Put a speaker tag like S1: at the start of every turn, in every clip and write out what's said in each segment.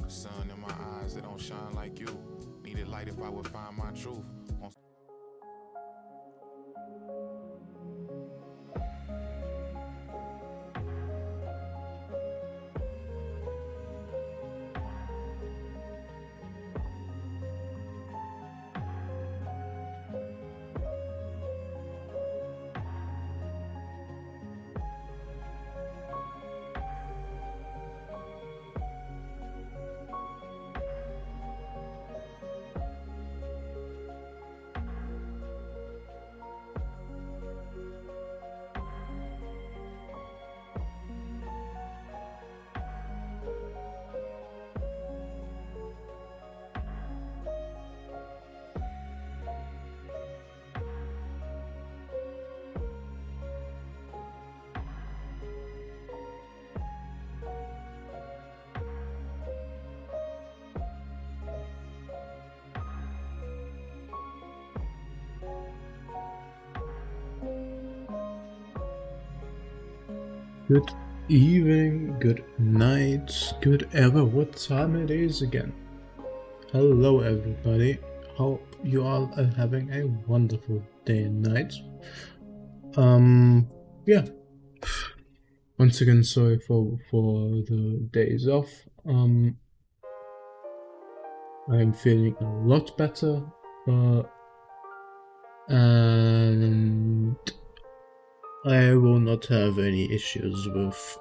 S1: Sun in my eyes, it don't shine like you. Needed light if I would find my truth.
S2: Good evening, good night, good ever what time it is again. Hello everybody, hope you all are having a wonderful day and night. Yeah. Once again, sorry for the days off. I'm feeling a lot better, and I will not have any issues with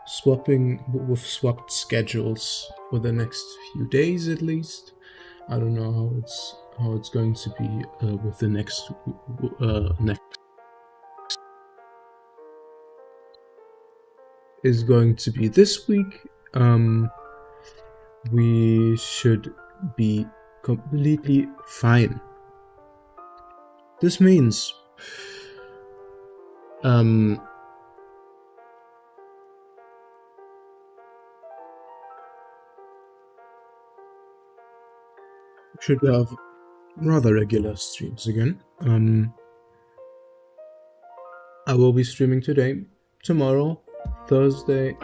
S2: swapped schedules for the next few days at least. I don't know how it's going to be with the next is going to be this week. We should be completely fine. This means should have rather regular streams again. I will be streaming today, tomorrow, Thursday,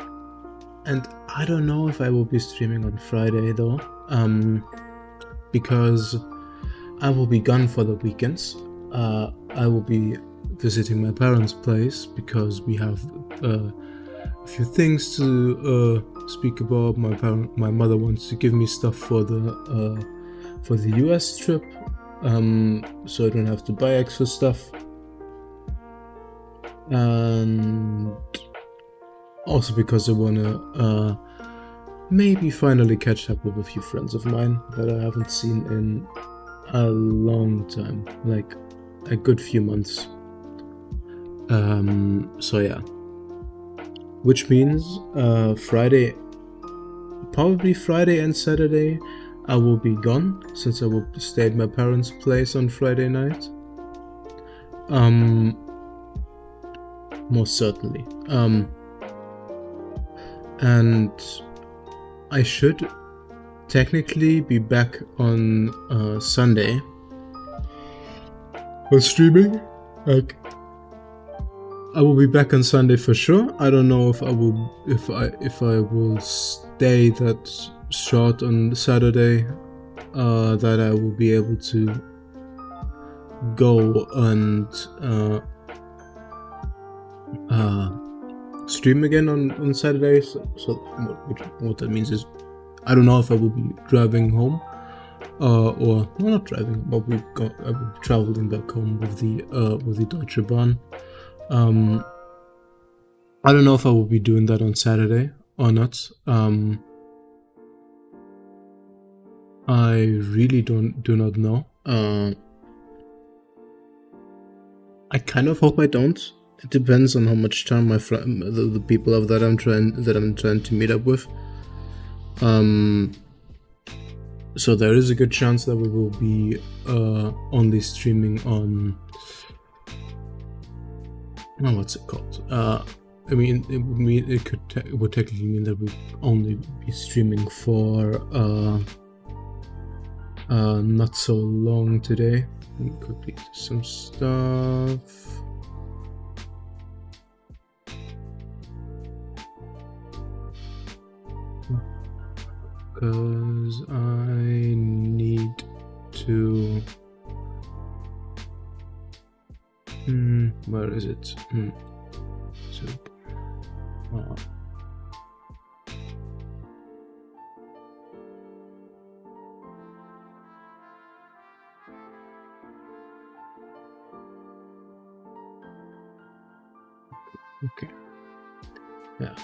S2: and I don't know if I will be streaming on Friday though, because I will be gone for the weekends. I will be visiting my parents' place because we have a few things to speak about. My mother wants to give me stuff for the US trip, so I don't have to buy extra stuff, and also because I wanna maybe finally catch up with a few friends of mine that I haven't seen in a long time, like a good few months. So yeah, which means probably Friday and Saturday I will be gone, since I will stay at my parents' place on Friday night. Most certainly. And I should technically be back on Sunday. on streaming. Like, I will be back on Sunday for sure. I don't know if I will stay that short on Saturday. That I will be able to go and stream again on Saturday. So what that means is, I don't know if I will be driving home, or not driving, but I'll be traveling back home with the Deutsche Bahn. I don't know if I will be doing that on Saturday or not. I really do not know. I kind of hope I don't. It depends on how much time the people of that I'm trying to meet up with. So there is a good chance that we will be only streaming on. Oh, what's it called? I mean, it would technically mean that we only be streaming for not so long today. Let me quickly do some stuff. Because I need to. Where is it? Okay. Yeah.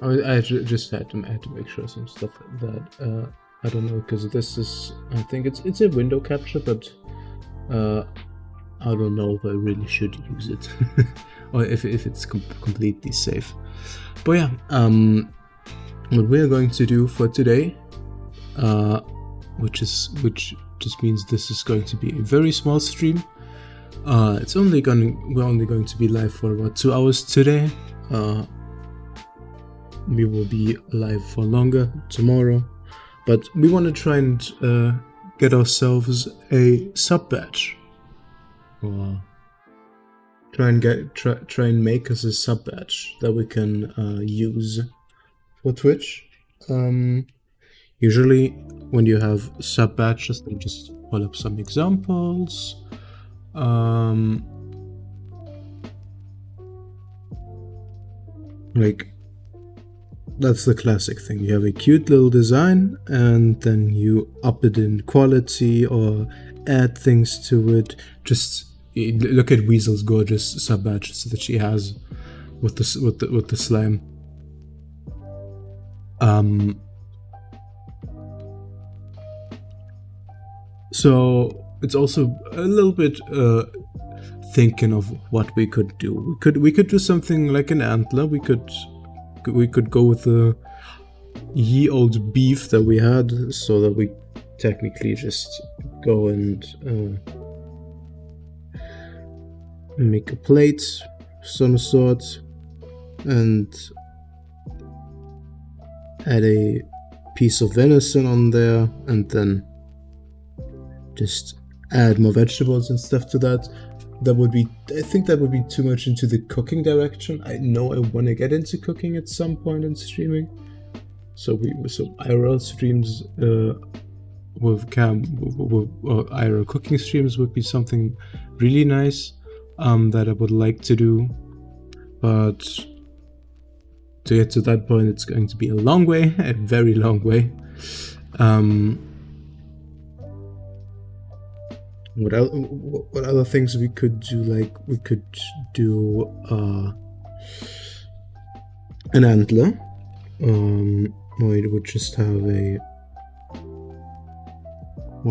S2: I just had to make sure some stuff that I don't know, because this is, I think it's a window capture, but I don't know if I really should use it or if it's completely safe. But yeah, what we're going to do for today, which just means this is going to be a very small stream. We're only going to be live for about 2 hours today. We will be live for longer tomorrow, but we want to try and get ourselves a sub badge. Try and make us a sub badge that we can use for Twitch. Usually, when you have sub badges, let me just pull up some examples. Like, that's the classic thing. You have a cute little design, and then you up it in quality or add things to it. Just look at Weasel's gorgeous sub badges that she has with the slime. So it's also a little bit thinking of what we could do. We could do something like an antler. We could go with the ye old beef that we had, so that we technically just go and make a plate of some sort and add a piece of venison on there, and then just add more vegetables and stuff to that. I think that would be too much into the cooking direction. I know I want to get into cooking at some point in streaming. So IRL streams with IRL cooking streams would be something really nice that I would like to do. But to get to that point, it's going to be a long way, a very long way. What other things we could do? Like, we could do an antler. Where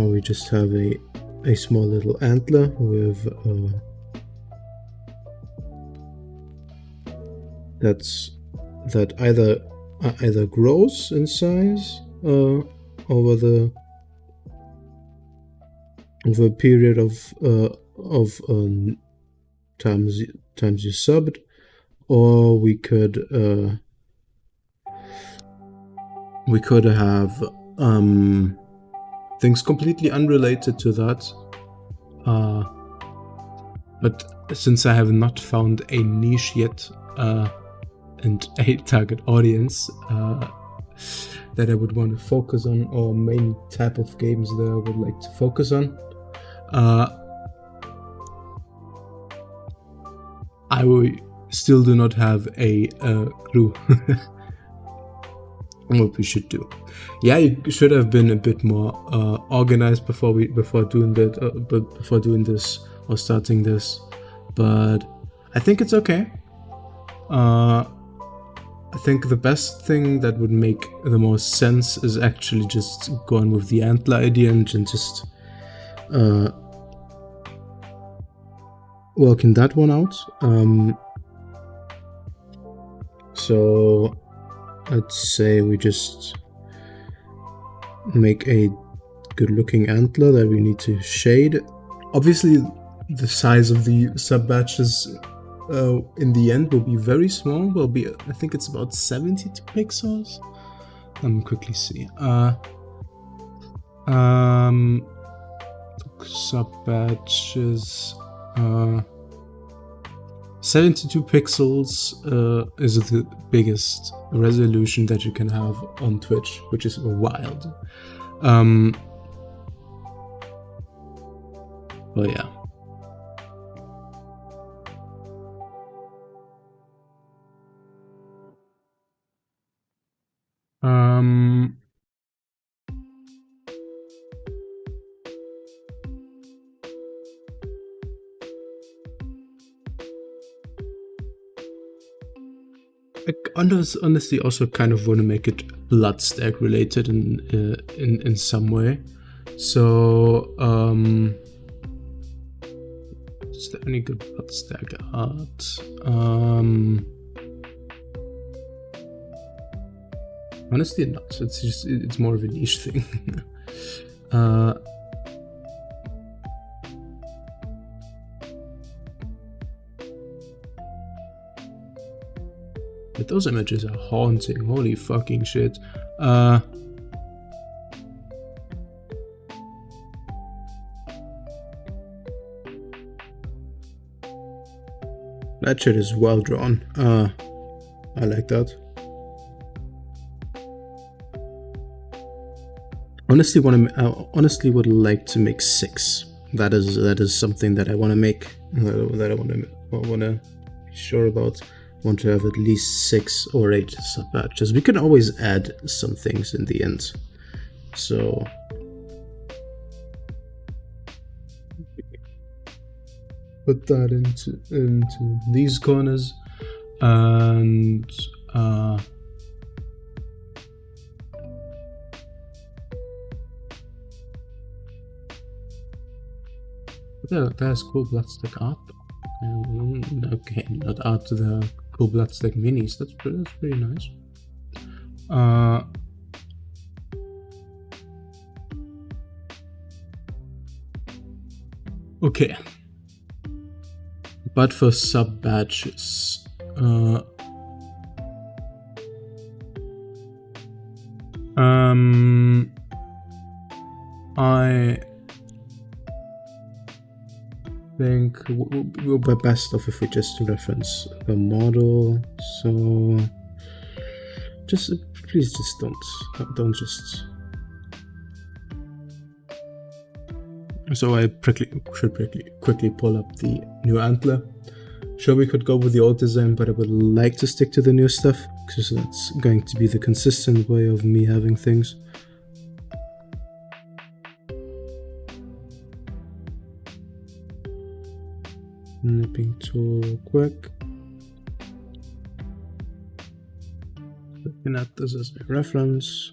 S2: we just have a small little antler with that either grows in size over a period of times you subbed, or we could have things completely unrelated to that, But since I have not found a niche yet and a target audience that I would want to focus on, or main type of games that I would like to focus on, I still do not have a clue what we should do. Yeah, you should have been a bit more organized before doing this or starting this, but I think it's okay. I think the best thing that would make the most sense is actually just going with the Antler idea and just working that one out. So I'd say we just make a good looking antler that we need to shade. Obviously the size of the sub batches in the end will be very small. Will be, I think it's about 72 pixels. Let me quickly see. Sub batches. 72 pixels is the biggest resolution that you can have on Twitch, which is wild. But yeah. I honestly also kind of want to make it Bloodstack related in some way. So is there any good Bloodstack art? Honestly not. It's more of a niche thing. But those images are haunting, holy fucking shit. That shit is well drawn. I like that. Honestly, would like to make 6. That is something that I want to make. That I want to be sure about. Want to have at least 6 or 8 sub batches. We can always add some things in the end. So put that into these corners, and there's cool Bloodstack art. Okay, not art to the cool Bloodstack minis. That's pretty nice. Okay, but for sub batches, I think we'll be best off if we just reference the model. So please don't just. So I should quickly pull up the new antler. Sure, we could go with the old design, but I would like to stick to the new stuff because that's going to be the consistent way of me having things. Nipping tool real quick. Looking at this as a reference.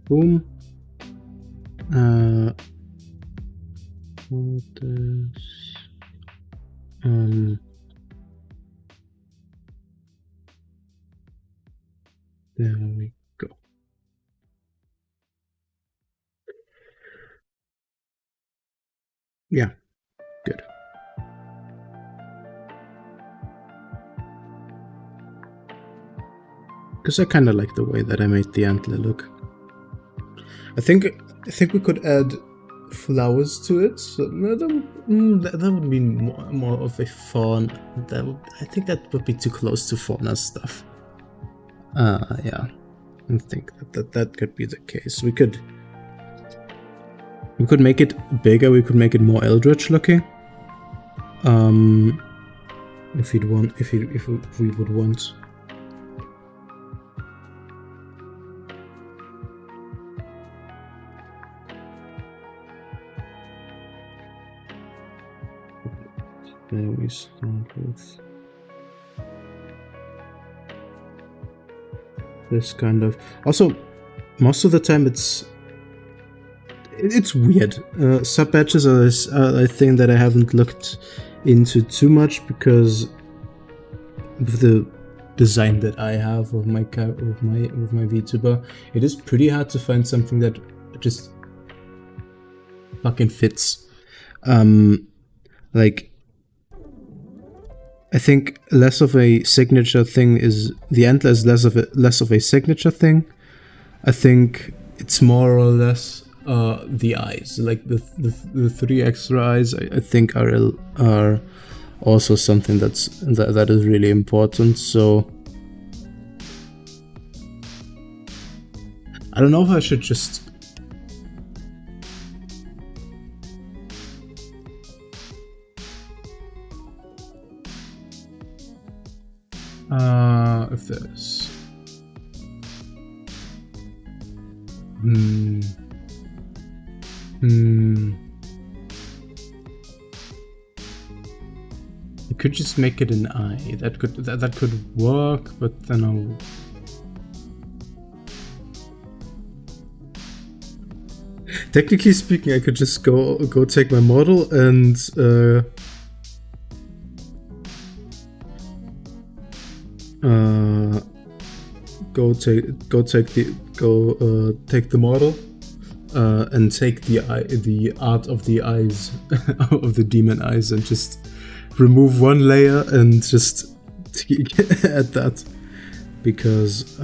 S2: Boom. There we go. Yeah, good. Because I kind of like the way that I made the antler look. I think we could add flowers to it. So that would be more of a fauna. I think that would be too close to fauna stuff. Yeah, I think that could be the case. We could make it bigger. We could make it more eldritch looking. If we would want. There we start with this kind of. Also, most of the time it's weird. Sub badges are a thing that I haven't looked into too much because of the design that I have of my VTuber. It is pretty hard to find something that just fucking fits. Like, I think less of a signature thing is the antler is less of a signature thing. I think it's more or less the eyes, like the 3 extra eyes. I think are also something that is really important. So I don't know if I should just if there's you could just make it an eye. That could work, but then I'll technically speaking I could just go take my model and take the model and take the art of the eyes of the demon eyes and just remove one layer and just add that, because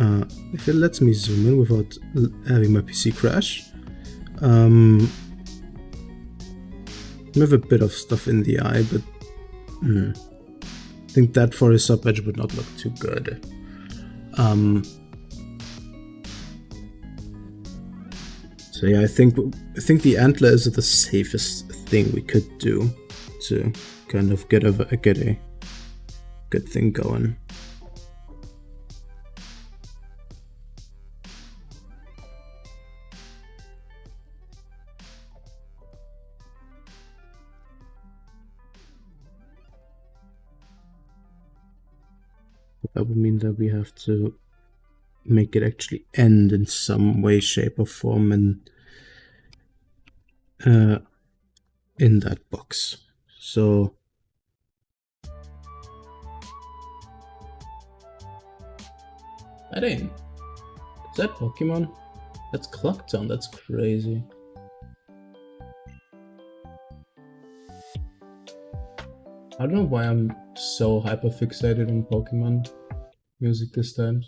S2: if it lets me zoom in without having my PC crash, I have a bit of stuff in the eye, but I think that for a sub edge would not look too good. So yeah, I think the antler is the safest thing we could do to kind of get a good thing going. That would mean that we have to make it actually end in some way, shape, or form in that box. So that ain't. Is that Pokemon? That's Clocktown. That's crazy. I don't know why I'm so hyper fixated on Pokemon music this time.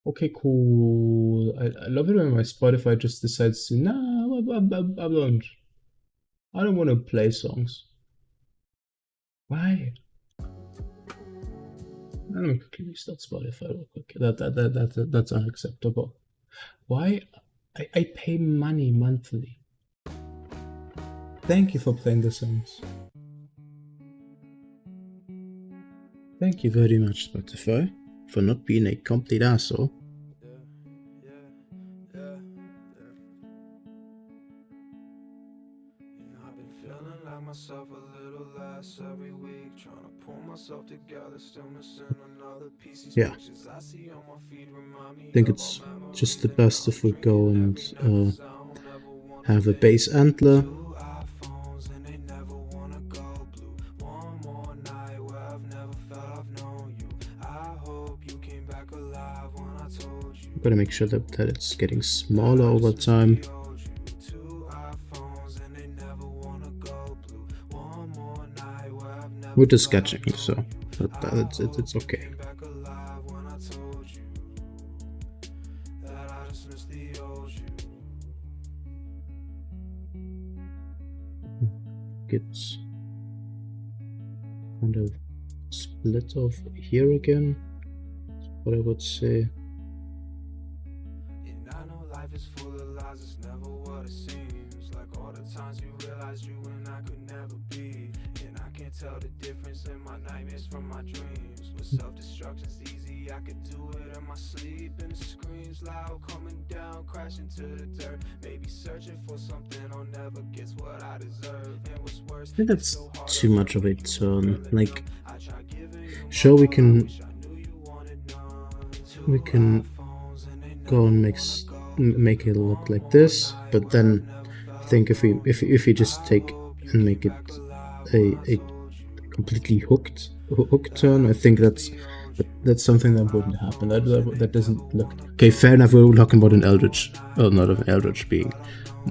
S2: Okay, cool. I love it when my Spotify just decides to, no, I don't want to play songs. Why? Let me quickly restart Spotify real quick. That's unacceptable. Why? I pay money monthly. Thank you for playing the songs. Thank you very much, Spotify, for not being a complete asshole.
S3: I've been feeling like myself a little less every week, trying to pull myself together, still missing another piece.
S2: Yeah. I think it's just the best if we go and have a base antler. Gotta make sure that it's getting smaller over time. We're just sketching, so it's okay.
S3: since the old you.
S2: It's kind of split off here again, is what I would say.
S3: And I know life is full of lies, it's never what it seems. Like all the times you realized you and I could never be. And I can't tell the difference in my nightmares from my dreams. But self-destruction's easy, I could do it in my sleep. And the screams loud, coming down, crashing to the dirt. Maybe searching for something I'll never gets what I deserve. And what's worse,
S2: I think that's too much of a turn. Like, sure, we can go and make it look like this, but then I think if we just take and make it a completely hooked turn, I think that's something that wouldn't happen. That doesn't look okay. Fair enough. We're talking about an eldritch, not of an eldritch being,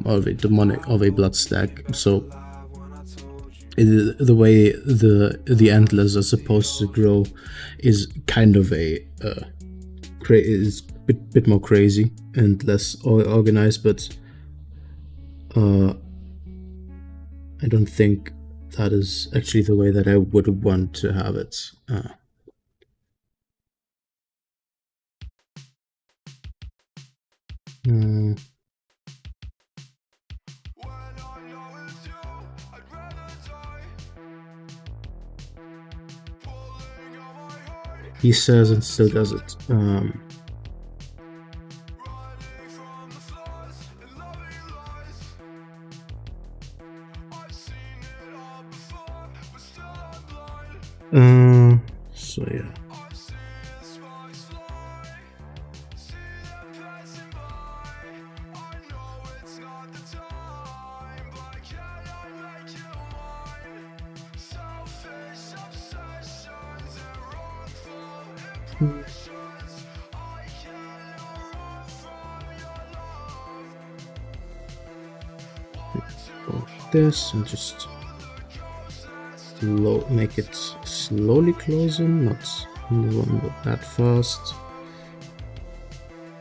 S2: of a demonic, of a blood stag. So the way the antlers are supposed to grow is kind of a is a bit more crazy and less organized, but I don't think that is actually the way that I would want to have it. He says and still does it. So yeah. This and just make it slowly closing, not that fast.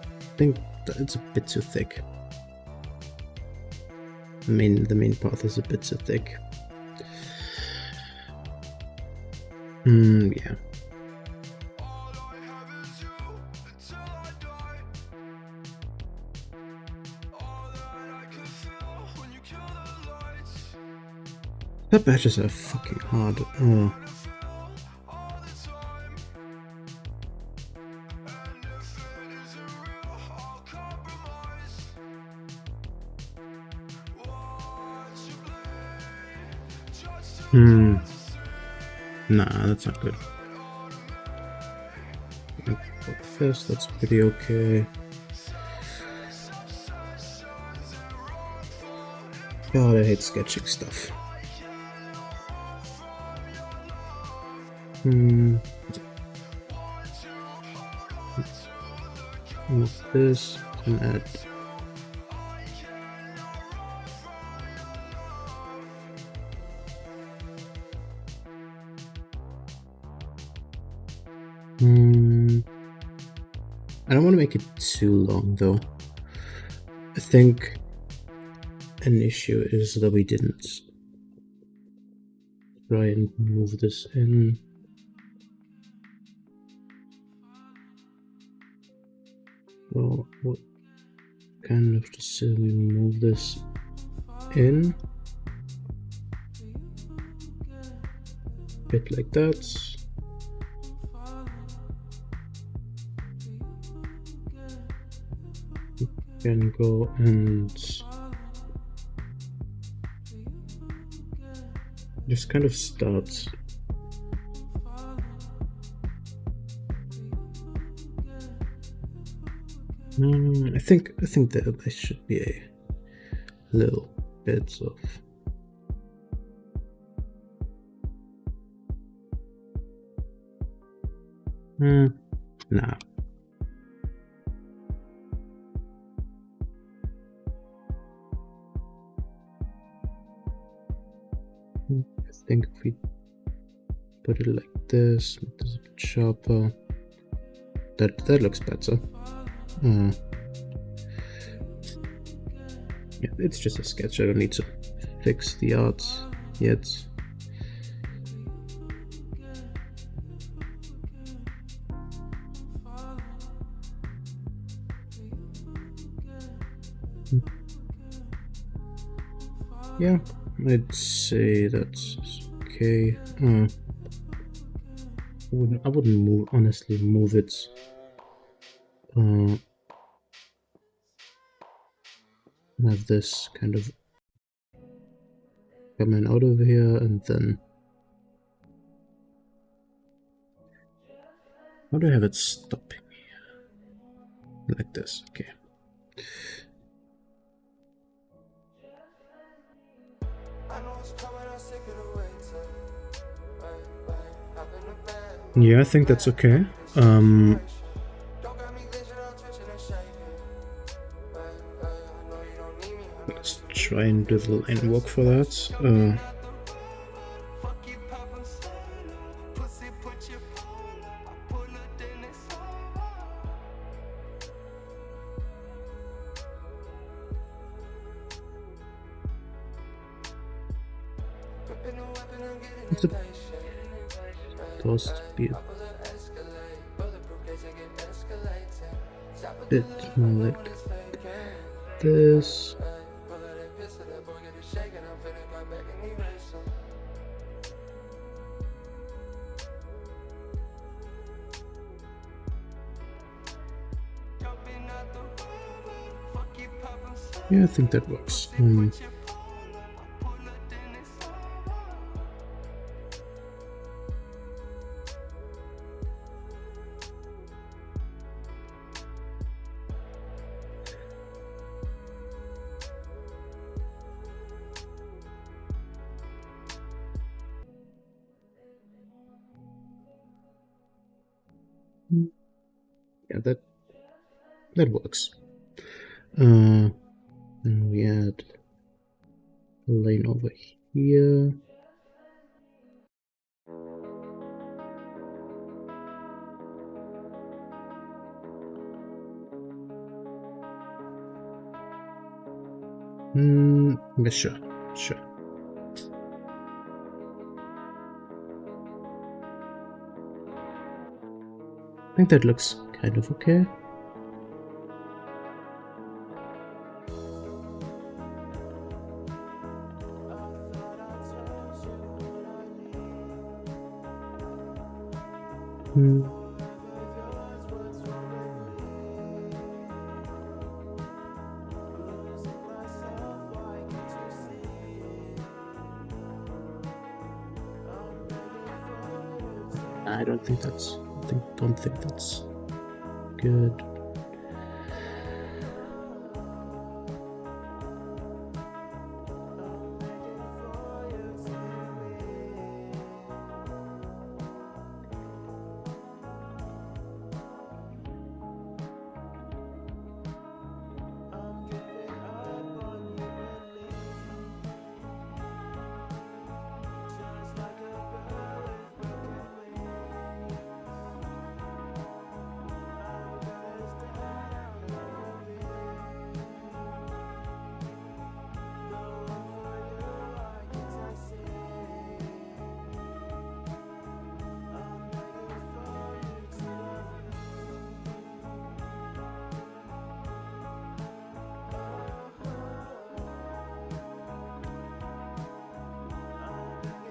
S2: I think that it's a bit too thick. The main path is a bit too thick. Yeah. That badges are fucking hard. Nah, that's not good. This, that's pretty okay. God, I hate sketching stuff. Move this and add. I don't want to make it too long though. I think an issue is that we didn't try and move this in. Well, what kind of just we move this in? Bit like that. Can go and just kind of start. I think that there should be a little bit of nah. I think if we put it like this, make this a bit sharper, that looks better. Yeah, it's just a sketch. I don't need to fix the art yet. Yeah, I'd say that's okay. I wouldn't honestly move it. Have this kind of coming out of here, and then how do I have it stopping here? Like this, okay. Yeah, I think that's okay. Let's try and do the line work for that. Supposed to be a bit more like this. Yeah, I think that works. Yeah, that works. And we add a lane over here. Yeah, sure. I think that looks kind of okay. I don't think that's good.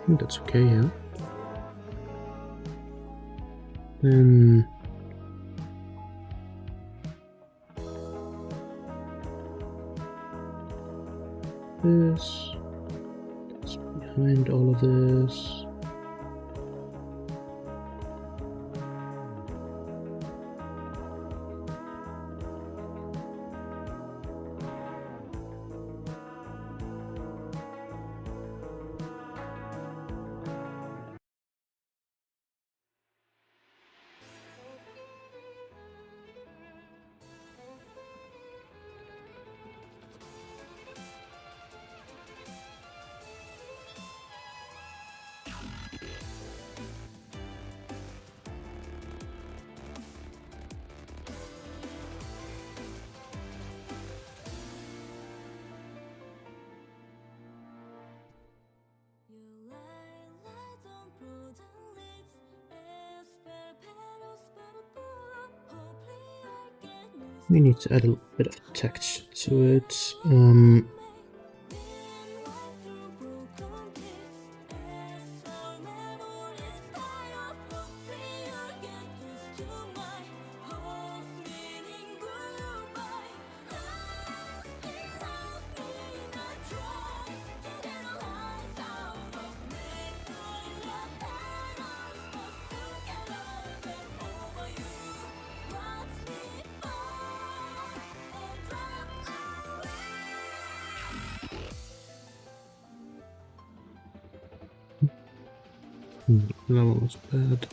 S2: I think that's okay, yeah. Then this, that's behind all of this. We need to add a bit of texture to it. That one was bad.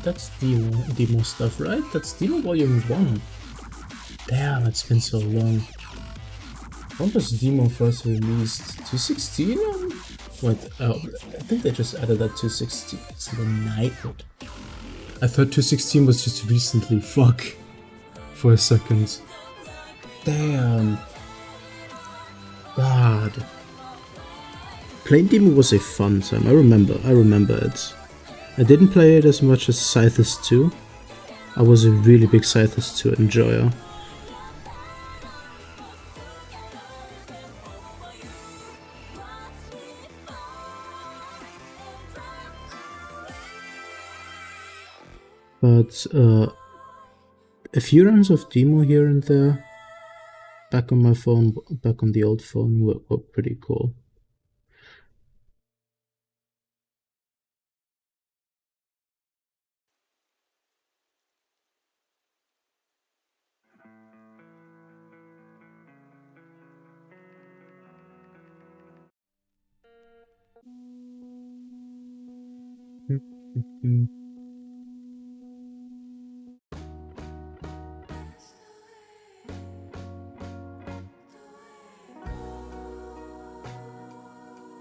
S2: That's demo stuff, right? That's demo volume 1. Damn, it's been so long. When was demo first released? 216? Wait, I think they just added that 216 to the Nightwood. I thought 216 was just recently. Fuck. For a second. Damn. God. Playing demo was a fun time. I remember it. I didn't play it as much as Scythus 2. I was a really big Scythus 2 enjoyer. But a few runs of demo here and there, back on my phone, back on the old phone, were pretty cool.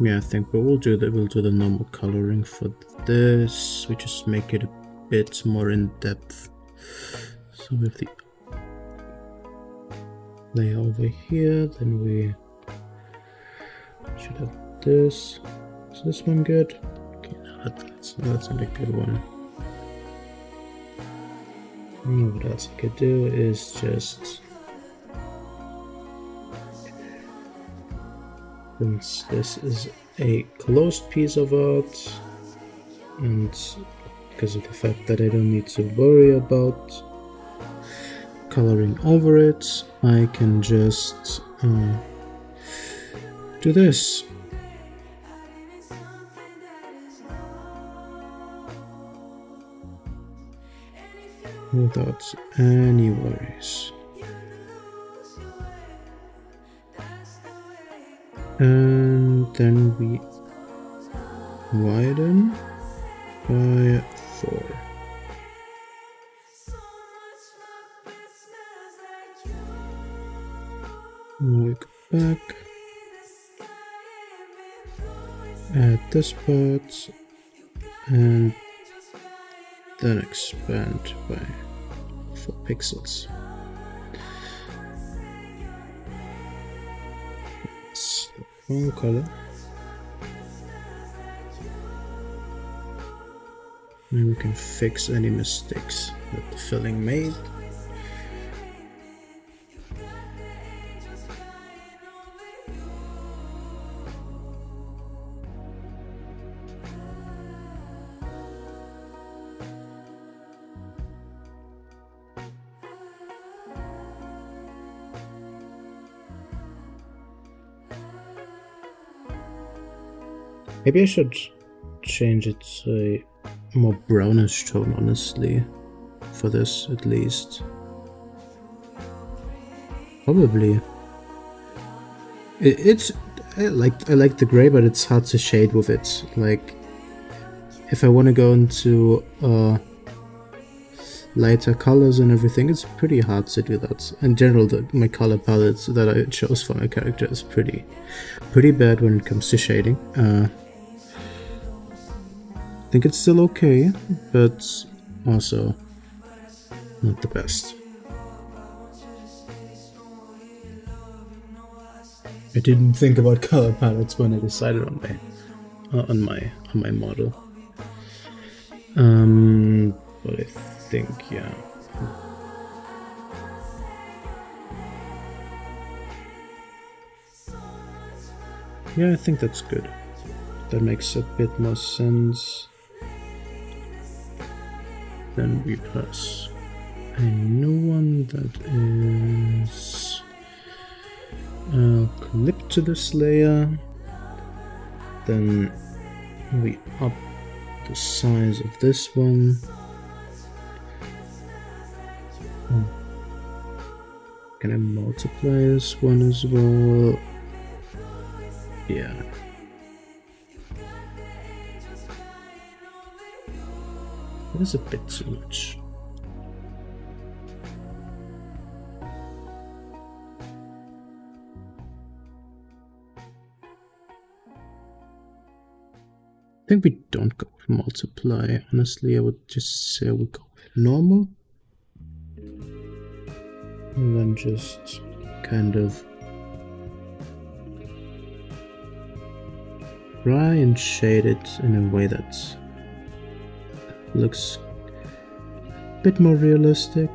S2: Yeah, I think we'll do the normal coloring for this. We just make it a bit more in depth. So we have the layer over here, then we should have this. Is this one good? Okay, no, that's not a good one. What else I could do is just, since this is a closed piece of art, and because of the fact that I don't need to worry about coloring over it, I can just do this. Without any worries. And then we widen by 4. And we go back, add this part, and then expand by 4 pixels. It's the wrong color. Now we can fix any mistakes that the filling made. Maybe I should change it to a more brownish tone, honestly, for this at least. Probably. I like the gray, but it's hard to shade with it. Like, if I want to go into lighter colors and everything, it's pretty hard to do that. In general, my color palette that I chose for my character is pretty bad when it comes to shading. I think it's still okay, but also not the best. I didn't think about color palettes when I decided on my model. But I think, yeah. Yeah, I think that's good. That makes a bit more sense. Then we press a new one that is clip to this layer. Then we up the size of this one. Oh. Can I multiply this one as well? Yeah. That is a bit too much. I think we don't go with multiply. Honestly, I would just say we go with normal. And then just kind of try and shade it in a way that looks a bit more realistic.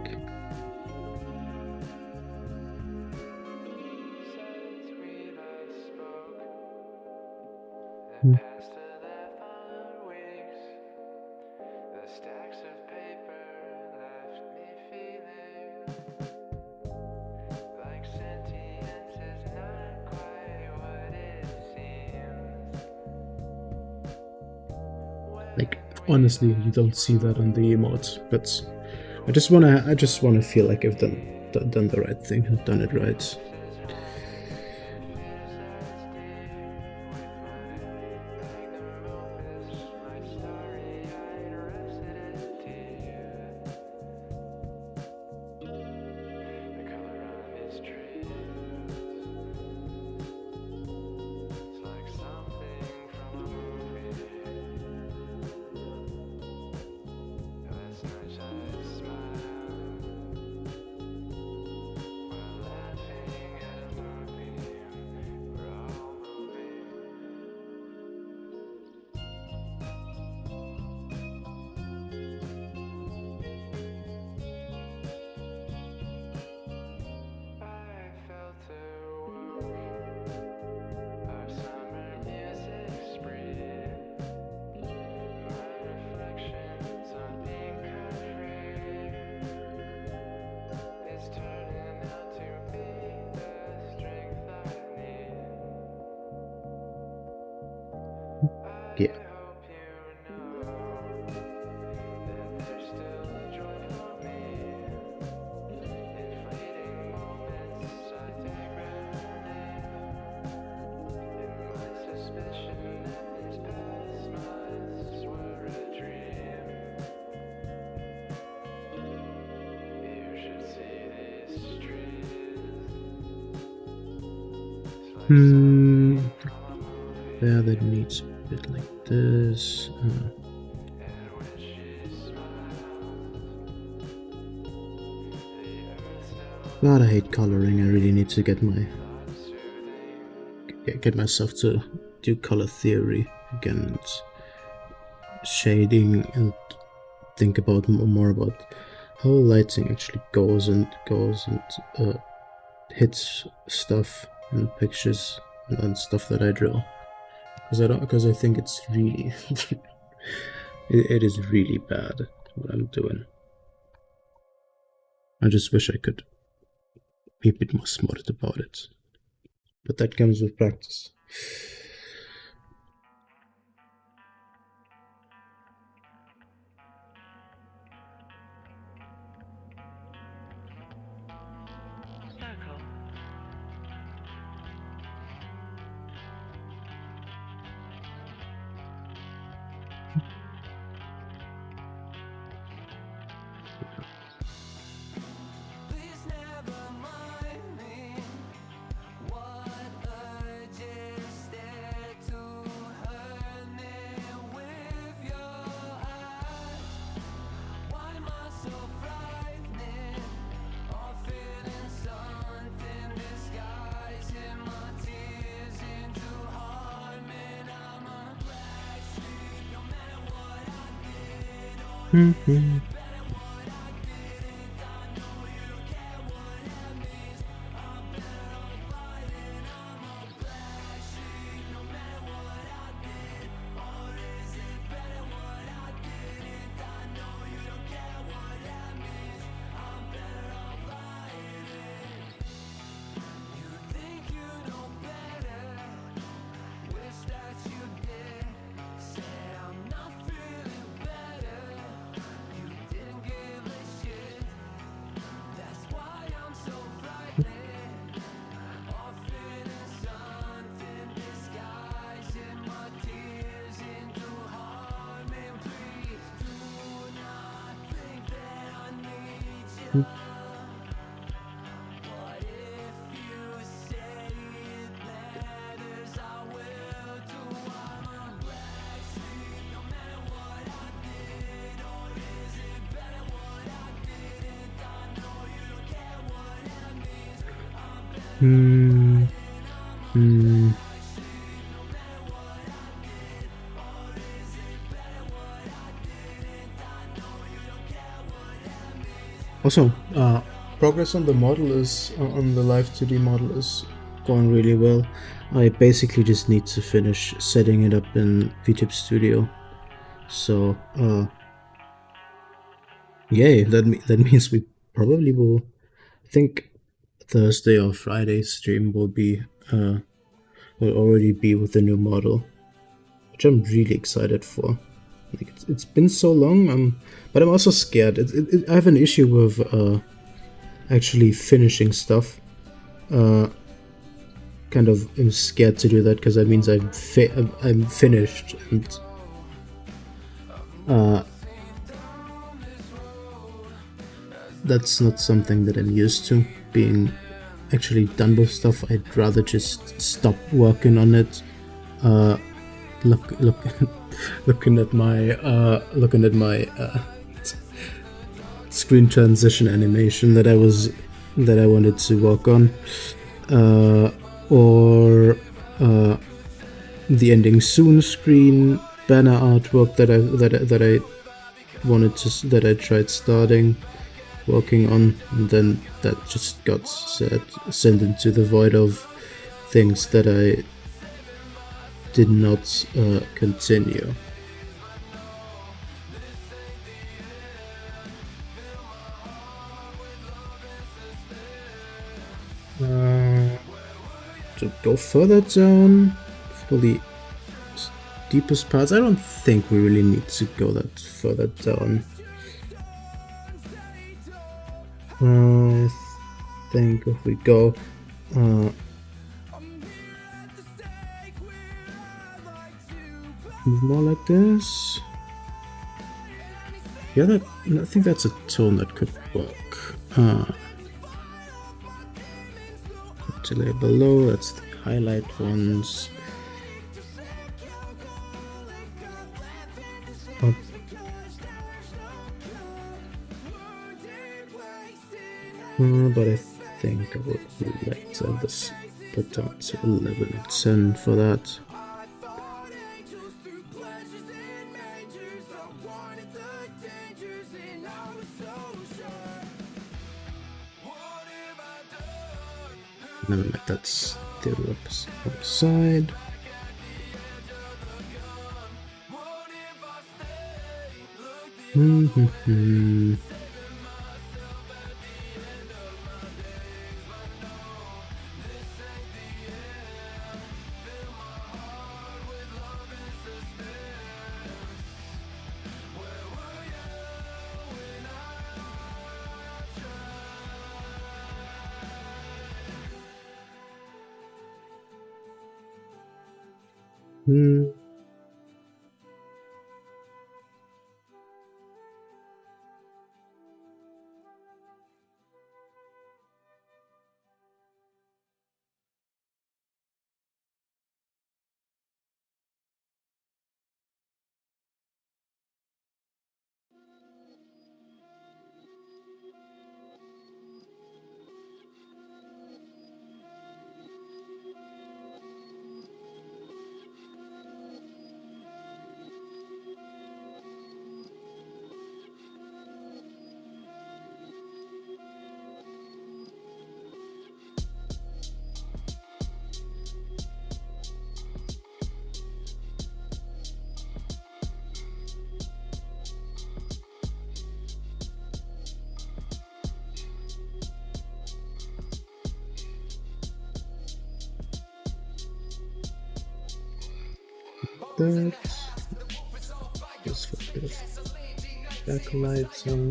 S2: Like, honestly, you don't see that on the emote, but I just wanna feel like I've done the right thing, I've done it right. Yeah. There, that needs a bit like this. God, I hate coloring. I really need to get myself to do color theory again, and shading, and think about more about how lighting actually goes and hits stuff and pictures and stuff that I draw. Because I think it's really it is really bad what I'm doing. I just wish I could be a bit more smart about it, but that comes with practice. Hmm. Hmm. Also, progress on the model is on the Live 2D model is going really well. I basically just need to finish setting it up in VTube Studio. So, yay! That means we probably will. I think Thursday or Friday stream will already be with the new model, which I'm really excited for. Like it's been so long, but I'm also scared. I have an issue with actually finishing stuff. Kind of am scared to do that because that means I'm finished, and that's not something that I'm used to, being actually done with stuff. I'd rather just stop working on it. Looking at my screen transition animation that I wanted to work on, or the ending soon screen banner artwork that I tried starting working on, and then that just got sent into the void of things that I did not continue. To go further down for the deepest parts, I don't think we really need to go that further down. I think if we go more like this, yeah, I think that's a tone that could work. To lay below, that's the highlight ones. But I think I would like to have this put down to 11 and 10 for that. Never mind, that's the opposite side. that. Just for a bit of backlighting.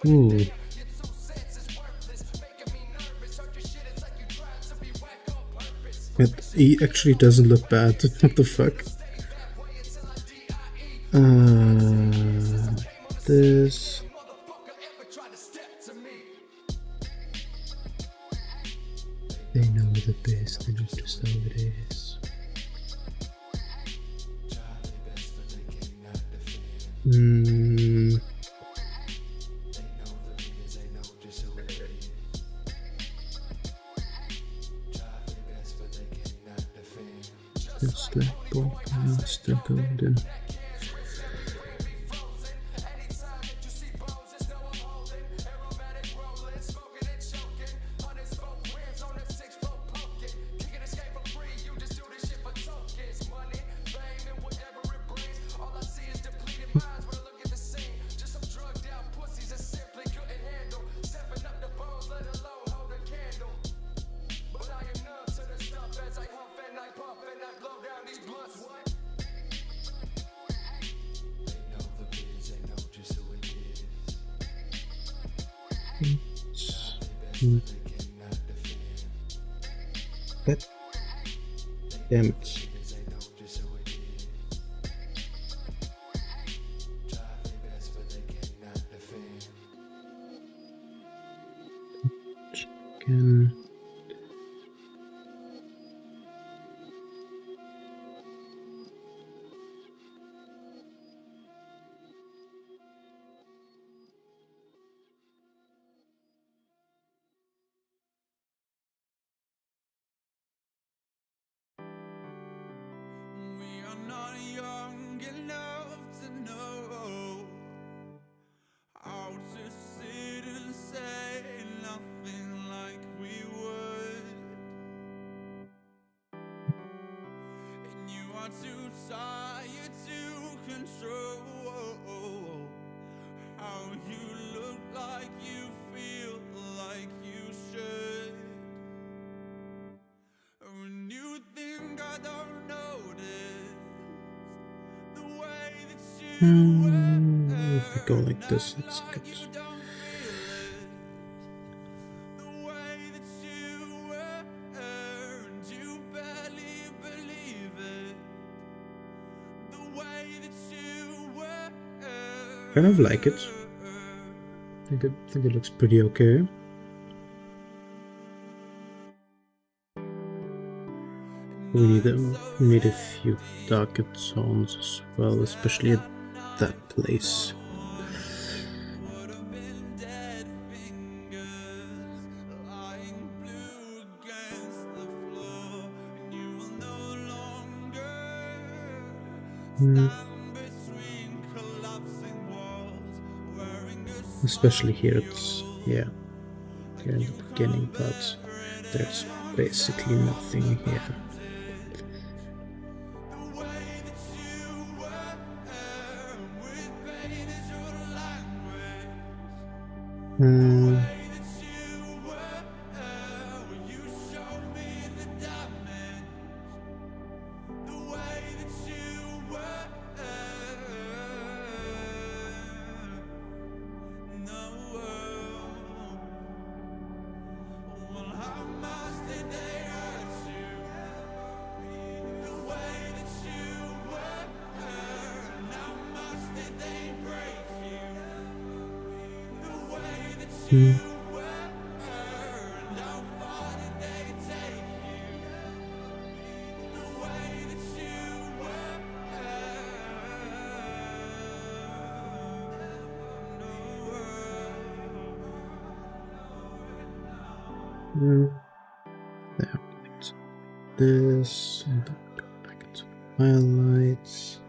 S2: Ooh. He actually doesn't look bad. What the fuck? This. They know the best, they know just how it is. Just like Bob Master Golden. But damn it. Again.
S3: Not young enough to know how to sit and say nothing like we would, and you are too tired to control how you look like you feel like you should. When you think I don't notice the way that you
S2: If we go like this, it's good. Kind of like it. I think it looks pretty okay. We need a few darker tones as well, especially at that place. Especially here, it's here in the beginning part. There's basically nothing here. There, this, and back into highlights.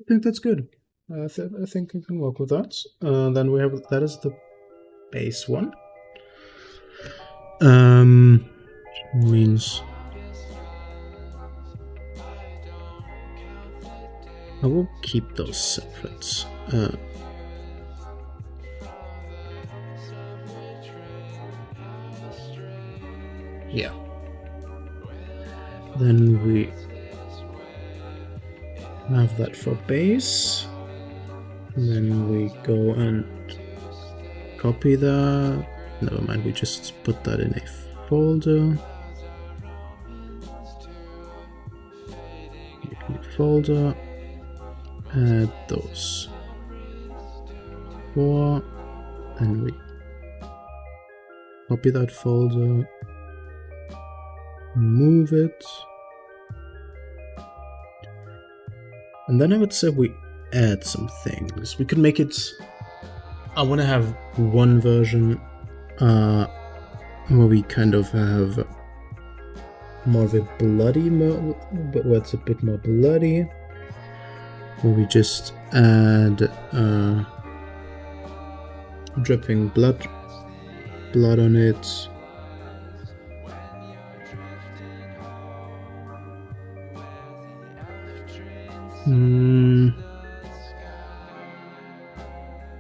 S2: think that's good. I think I can work with that. Then we have that is the base one. Means I will keep those separate. Yeah. Then we have that for base. And then we go and copy that. Never mind, we just put that in a folder. New folder. Add those 4. And we copy that folder. Move it. And then I would say we add some things. We could make it... I want to have one version where we kind of have more of a bloody mode, but where it's a bit more bloody. Where we just add dripping blood on it.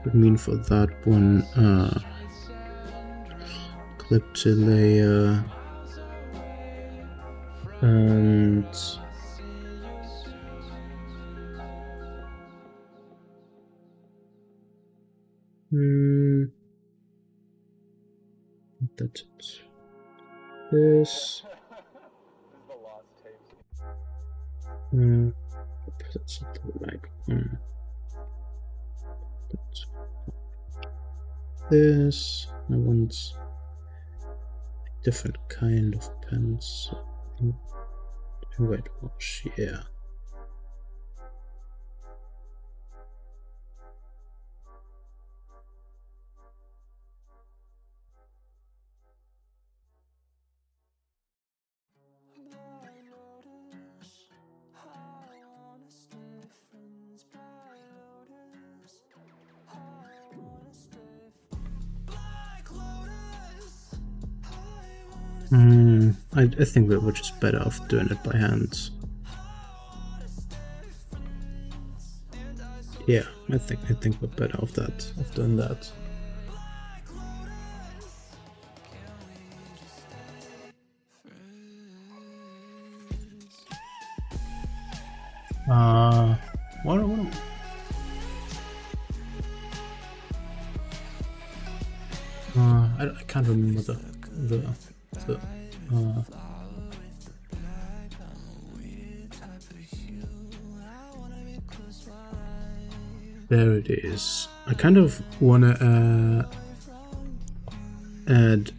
S2: Would mean for that one, clip to layer, and that's it. This. That's like this. I want a different kind of pencil. Whitewash, yeah. I think we were just better off doing it by hand. Yeah, I think we're better off doing that. What I can't remember the there it is. I kind of wanna add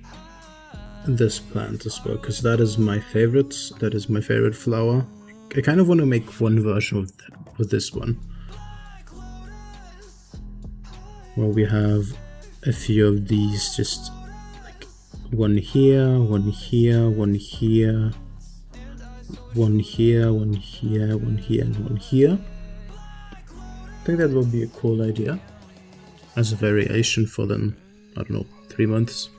S2: this plant as well, because that is my favorite. That is my favorite flower. I kind of want to make one version of that with this one, where we have a few of these, just like one here, one here, one here, one here, one here, one here, and one here. I think that would be a cool idea as a variation for then, I don't know, 3 months.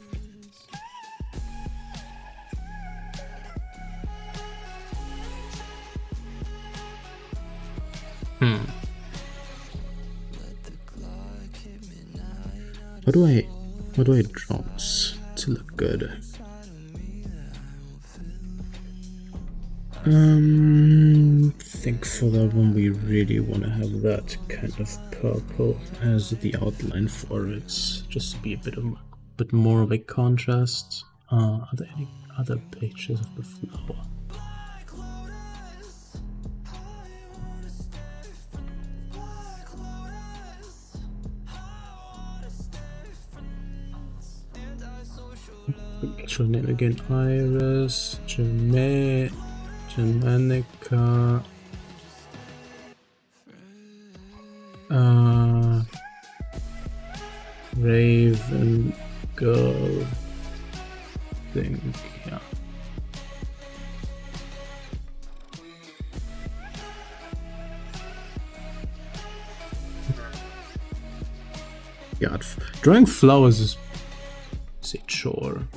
S2: How do I draw this to look good? Think for that one we really want to have that kind of purple as the outline for it, just to be a bit more of a contrast. Are there any other pictures of the flower? Actual name again: Iris, Germanica, Raven Girl, think, yeah. God, drawing flowers is a chore.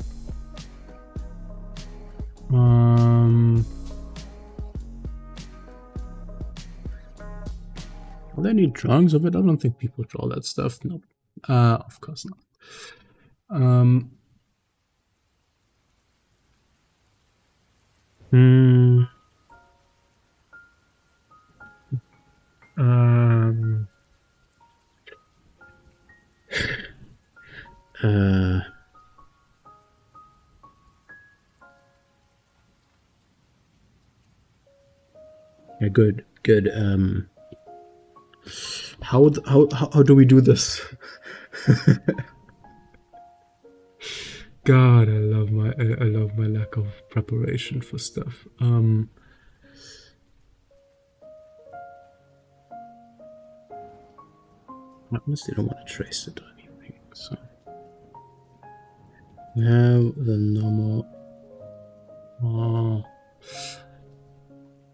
S2: Are there any drawings of it? I don't think people draw that stuff. No, of course not. Yeah, good. How do we do this? God, I love my lack of preparation for stuff. I honestly don't want to trace it or anything. So we have the normal.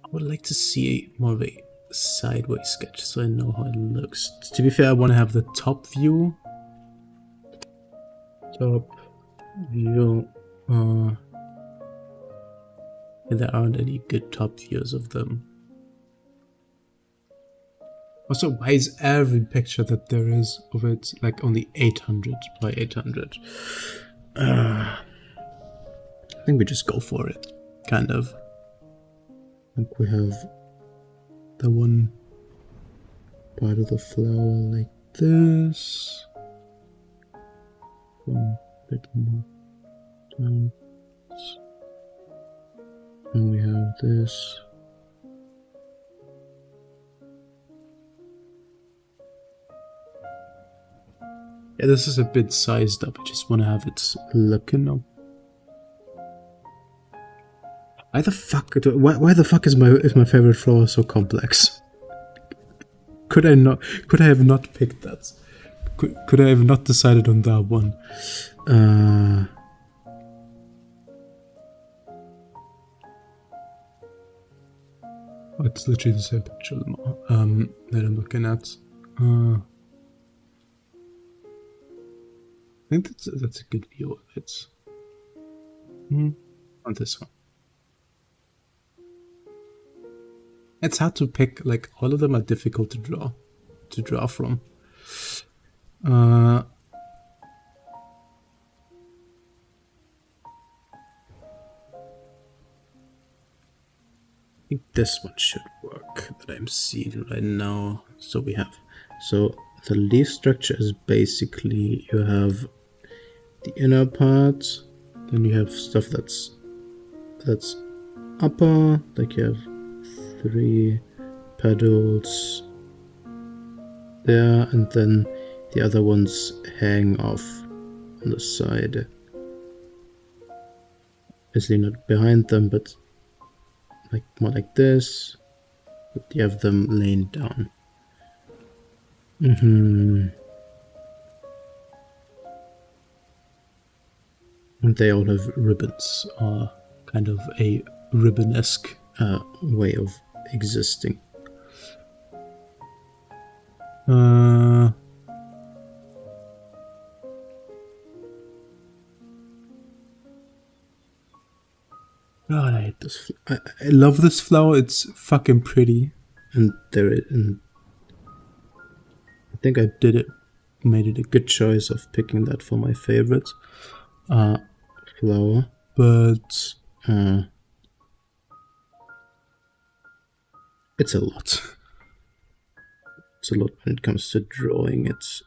S2: I would like to see more of a sideways sketch so I know how it looks. To be fair, I want to have the top view. There aren't any good top views of them. Also, why is every picture that there is of it like only 800 by 800? I think we just go for it, kind of. I think we have the one part of the flower like this. One bit more down. And we have this. Yeah, this is a bit sized up. I just want to have it looking up. Why the fuck is my favorite flower so complex? Could I have not picked that? Could I have not decided on that one? It's literally the same picture that I'm looking at. I think that's a good view of it. On this one. It's hard to pick, like, all of them are difficult to draw from. I think this one should work that I'm seeing right now. So the leaf structure is basically you have the inner part, then you have stuff that's upper, like you have 3 petals there, and then the other ones hang off on the side. Obviously not behind them, but like more like this. But you have them laying down. And they all have ribbons, or kind of a ribbon-esque way of existing. God, I hate this. I love this flower. It's fucking pretty, and I think I made it a good choice of picking that for my favorite flower, but it's a lot. It's a lot when it comes to drawing it.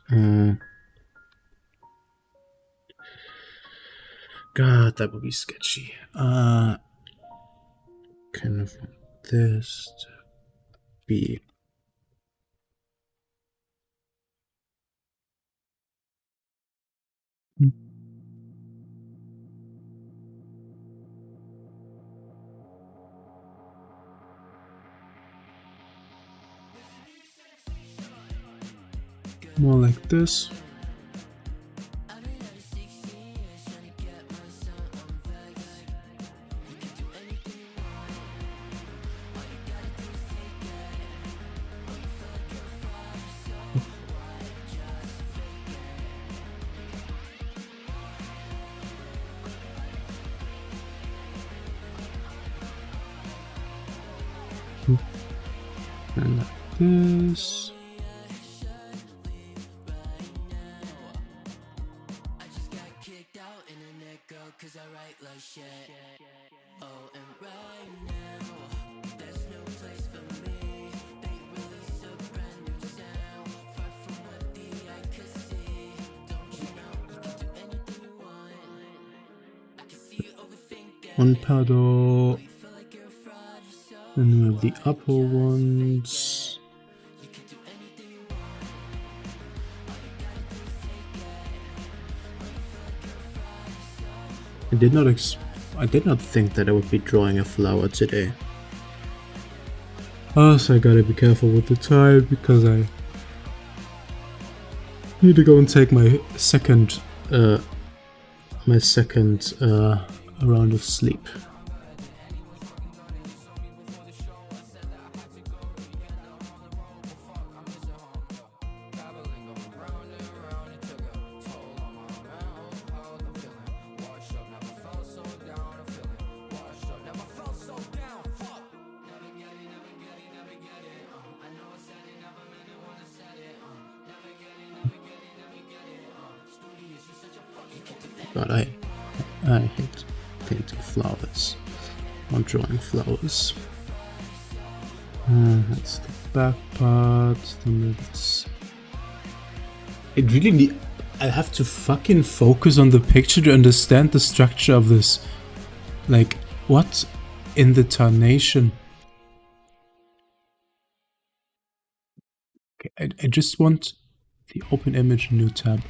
S2: God, that would be sketchy. Kind of want this to be. More like this. And like this. One paddle. And we have the upper ones. I did not think that I would be drawing a flower today. Also, I gotta be careful with the time because I need to go and take my second round of sleep. God, I hate painting flowers or drawing flowers. That's the back part. Then it's. It really need. I have to fucking focus on the picture to understand the structure of this. Like, what in the tarnation? Okay, I just want the open image new tab.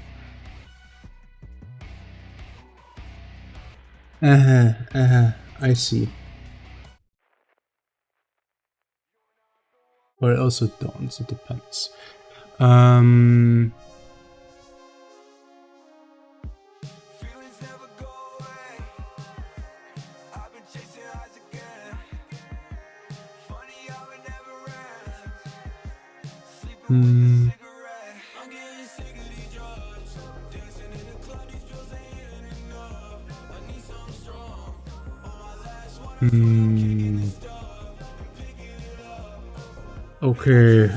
S2: I see. Or I also don't, it depends.
S3: Feelings never go away. I've been chasing highs again. Funny how it never ends. Sleeping with a cigarette. I'm getting sick of these drugs. Dancing in the club, these pills ain't enough. I need something strong. On my last one, I'm kicking this stuff. Picking it up.
S2: Okay,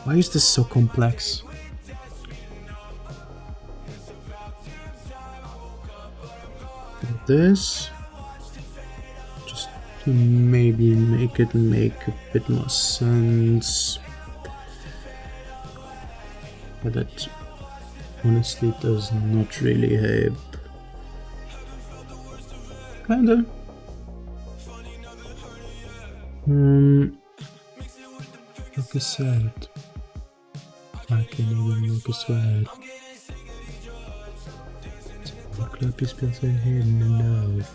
S2: why is this so complex? This, just to maybe make it make a bit more sense, but that honestly does not really help. Kinda. Like I said, I can even look as well. The club is built in hidden enough.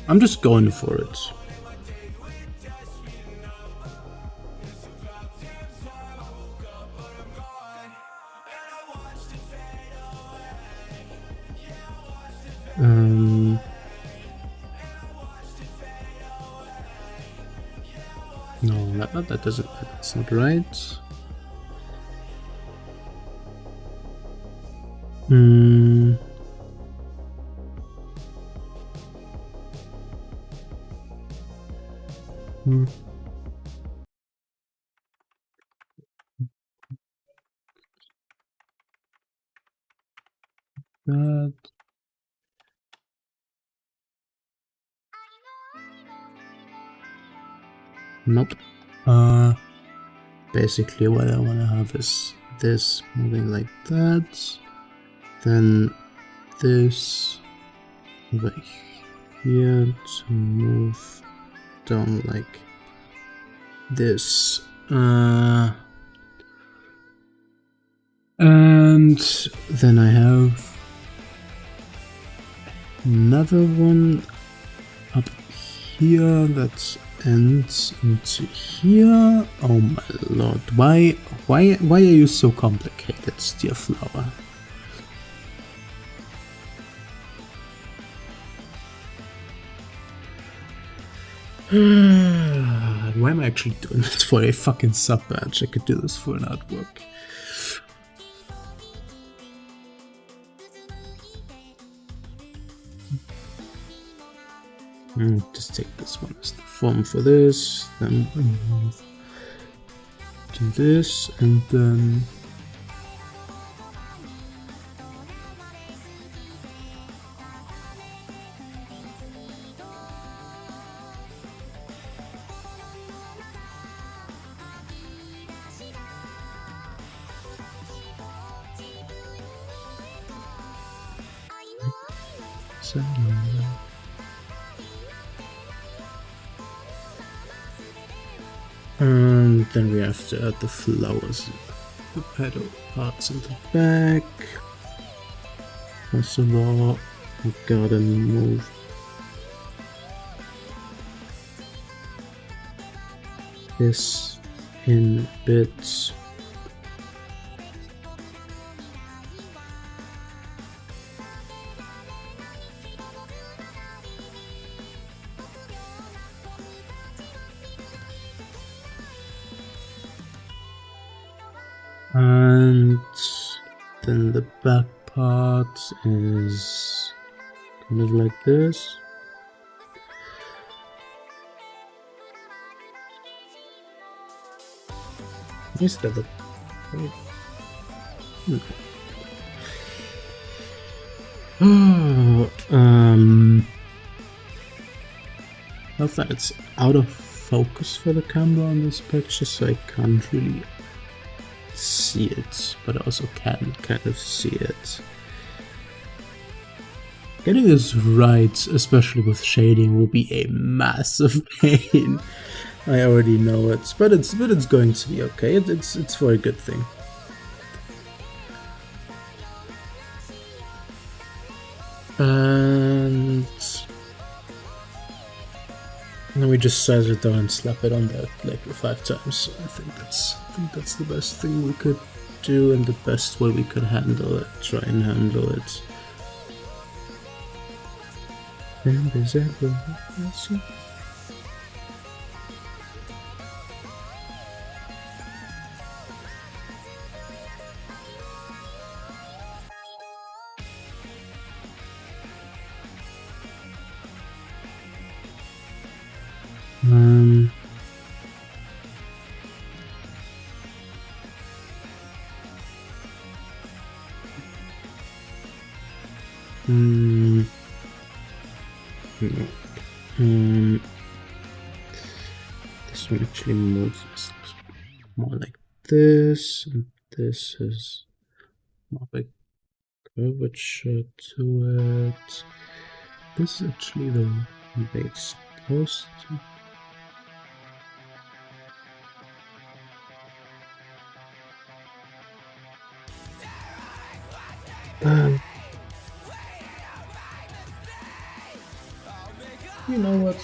S2: I'm just going for it. No, that doesn't. That's not right. That. Nope. Basically what I want to have is this moving like that, then this over here to move down like this. And then I have another one up here that ends into here. Oh my lord, why are you so complicated, dear flower? why am I actually doing this for a fucking sub badge? I could do this for an artwork. Just take this one as the form for this, then do this, and then and then we have to add the flowers, the petal parts in the back. First of all, we gotta move this in bits. And then the back part is kind of like this. Instead of I thought it's out of focus for the camera on this picture, so I can't really see it, but I also can kind of see it. Getting this right, especially with shading, will be a massive pain. I already know it, but it's going to be okay. It's for a good thing. And then we just size it down and slap it on there like 5 times. I think that's the best thing we could do and the best way we could handle it. Try and handle it. This one actually moves more like this, and this is more like curvature to it. This is actually the way it's supposed to. You know what?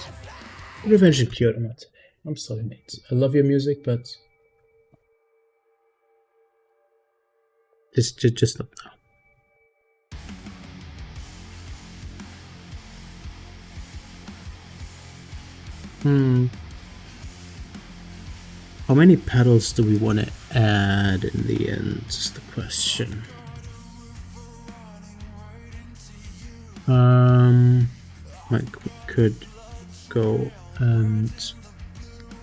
S2: Revenge and Cure, Matt. I'm sorry, mate. I love your music, but just not now. How many petals do we want to add in the end is the question. Like we could go and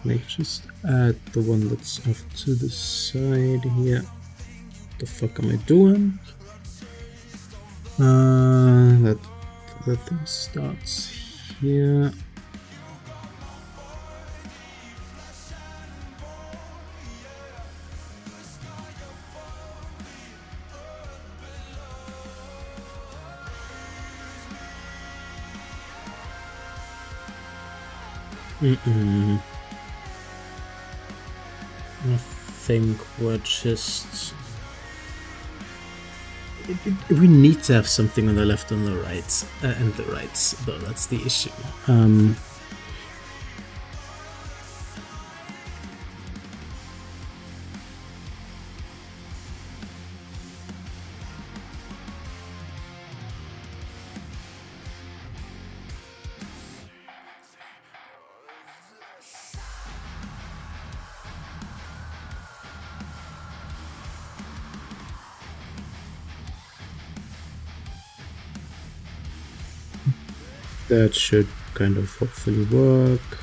S2: like just add the one that's off to the side here. What the fuck am I doing? That thing starts here. I think we're just... we need to have something on the left and the right, and the right, though that's the issue. That should kind of hopefully work.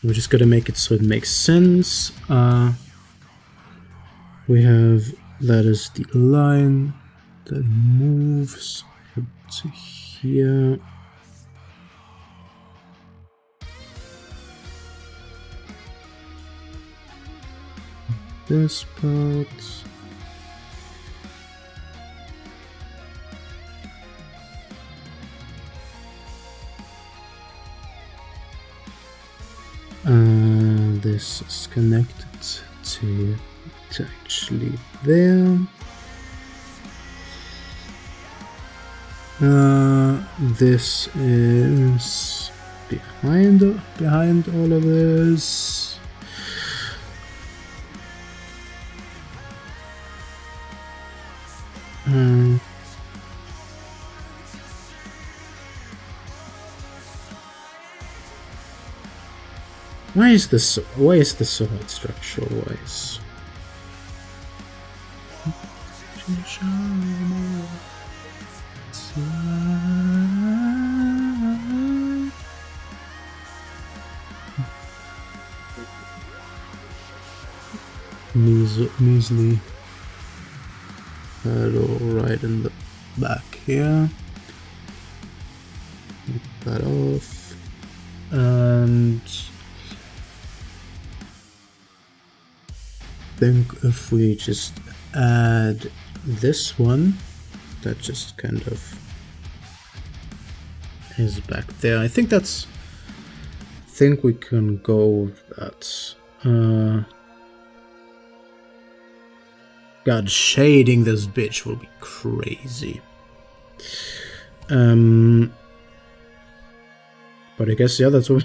S2: We just gotta make it so it makes sense. We have that is the line that moves to here. This part. This is connected to actually there. This is behind all of this. Why is this so hard structural wise? Measly hurdle right in the back here. Take that off. And I think if we just add this one, that just kind of is back there. I think we can go with that. God, shading this bitch will be crazy. But I guess, yeah, that's what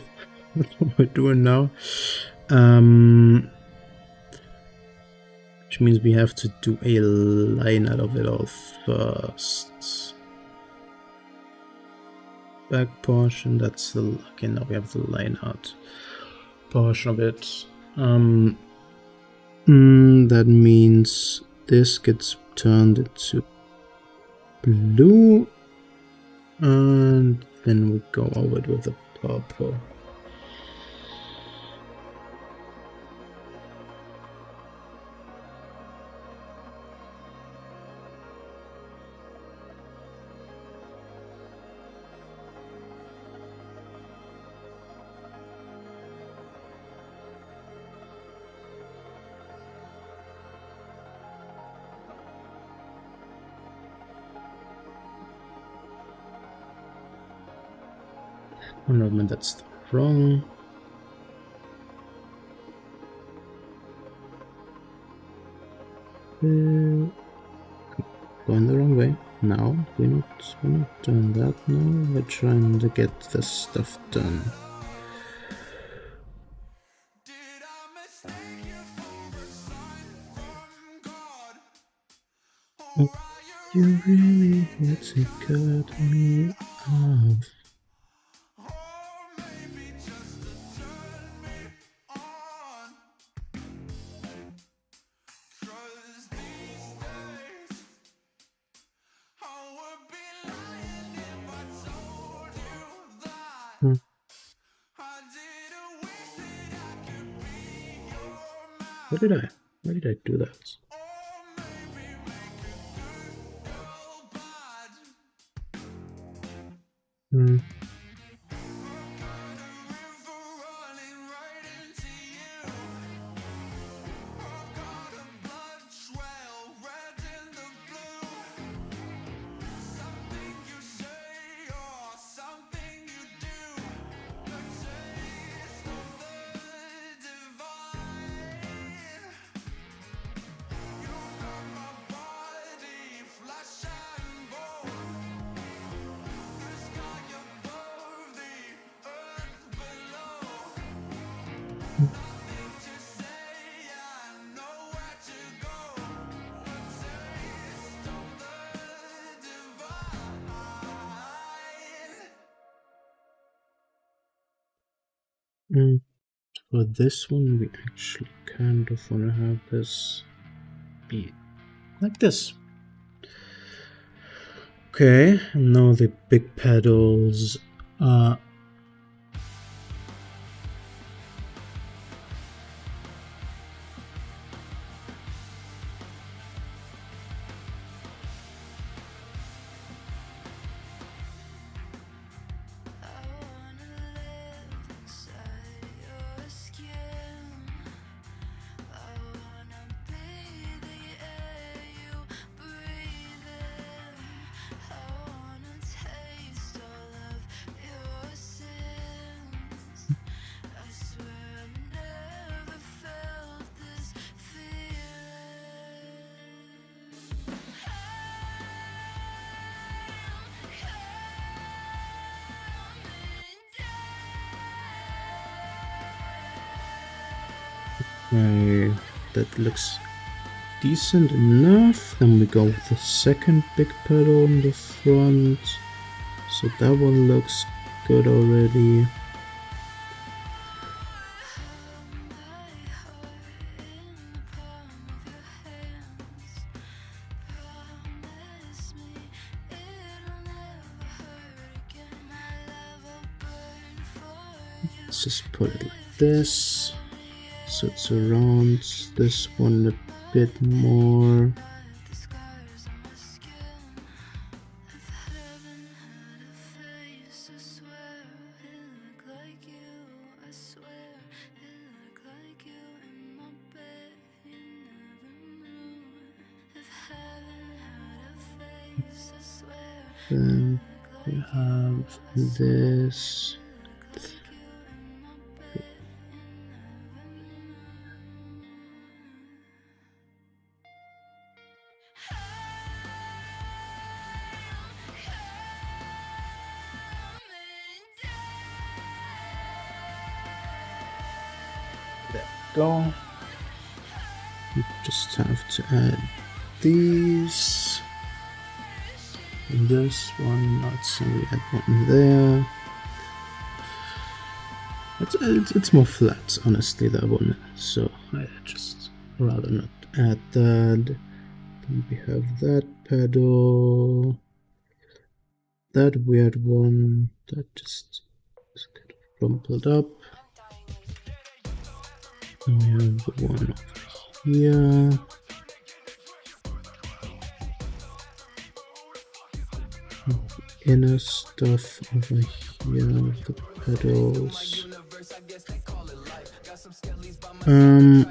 S2: we're doing now. Which means we have to do a line out of it all first. Back portion, that's the... Okay, now we have the line out portion of it. That means this gets turned into blue, and then we go over it with the purple. Oh no, man, that's wrong. Going the wrong way. Now we're not doing that. Now we're trying to get this stuff done. Oh, you really had to cut me off. Why did I do that? For this one, we actually kind of want to have this be like this. Okay, and now the big pedals are okay, that looks decent enough. Then we go with the second big pedal in the front. So that one looks good already. Let's just put it like this, so it surrounds this one a bit more. Then we have this. There we go. We just have to add these. And this one, let's see, we add one there. It's more flat, honestly, that one. So I just rather not add that. Then we have that pedal. That weird one that just is kind of crumpled up. And we have the one over here. Inner stuff over here with the pedals. And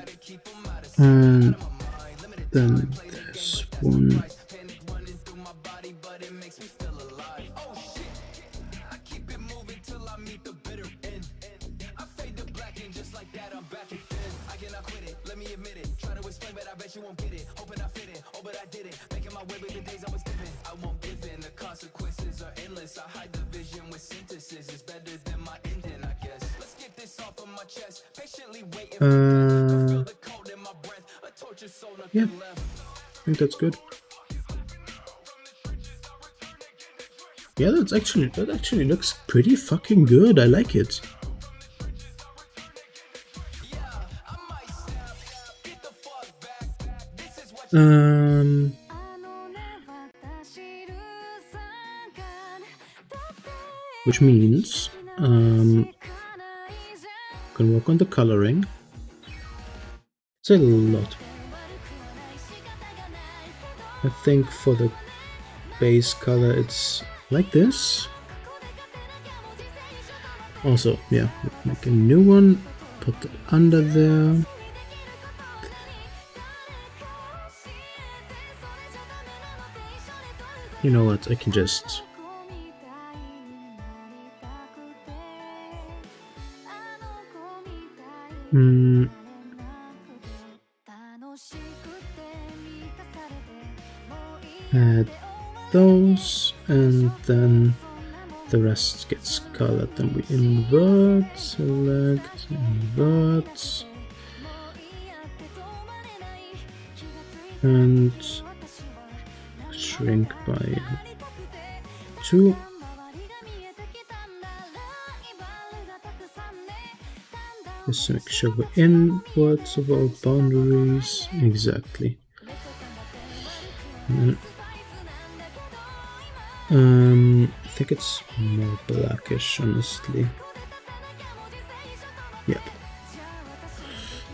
S2: then this one. Yeah, I think that's good. Yeah, that actually looks pretty fucking good. I like it. Which means can work on the coloring. It's a lot. I think for the base color it's like this. Also, yeah, make a new one, put it under there. You know what, I can just add those, and then the rest gets colored. Then we invert, select, invert, and shrink by 2. Just make sure we're inwards of our boundaries. Exactly. And then I think it's more blackish, honestly. Yep.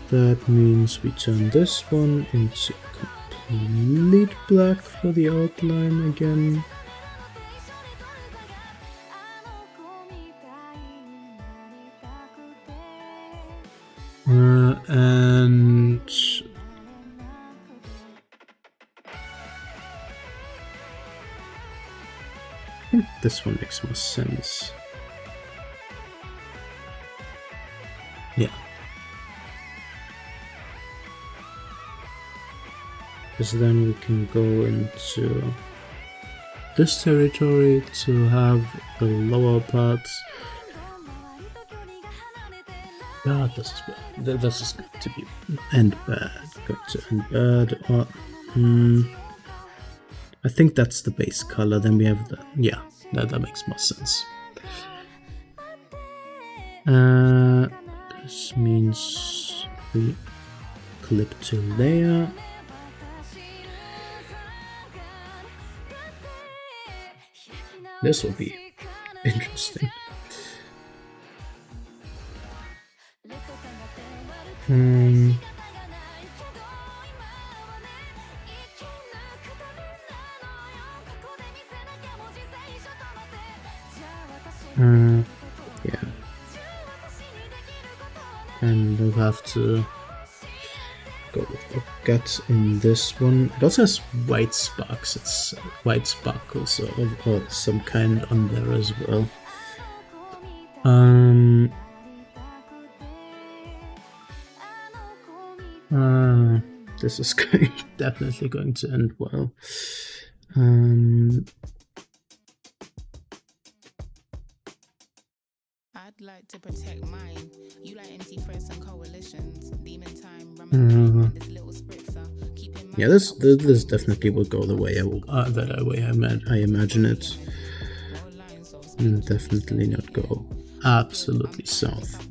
S2: That means we turn this one into complete black for the outline again. And I think this one makes more sense. Yeah. Because then we can go into this territory to have the lower parts. Ah, this is bad. This is going to be end bad. Going to end bad. I think that's the base color. Then we have the that makes more sense. This means we clip to layer. This will be interesting. Yeah. And we'll have to go with the gut in this one. It also has white sparks. It's white sparkles or some kind on there as well. This is definitely going to end well.
S4: I'd like to protect mine. You like anti-threats and coalitions. Demon time, and this little spritzer. Keep in mind.
S2: Yeah, this definitely will go the way I imagine it. And definitely not go absolutely south.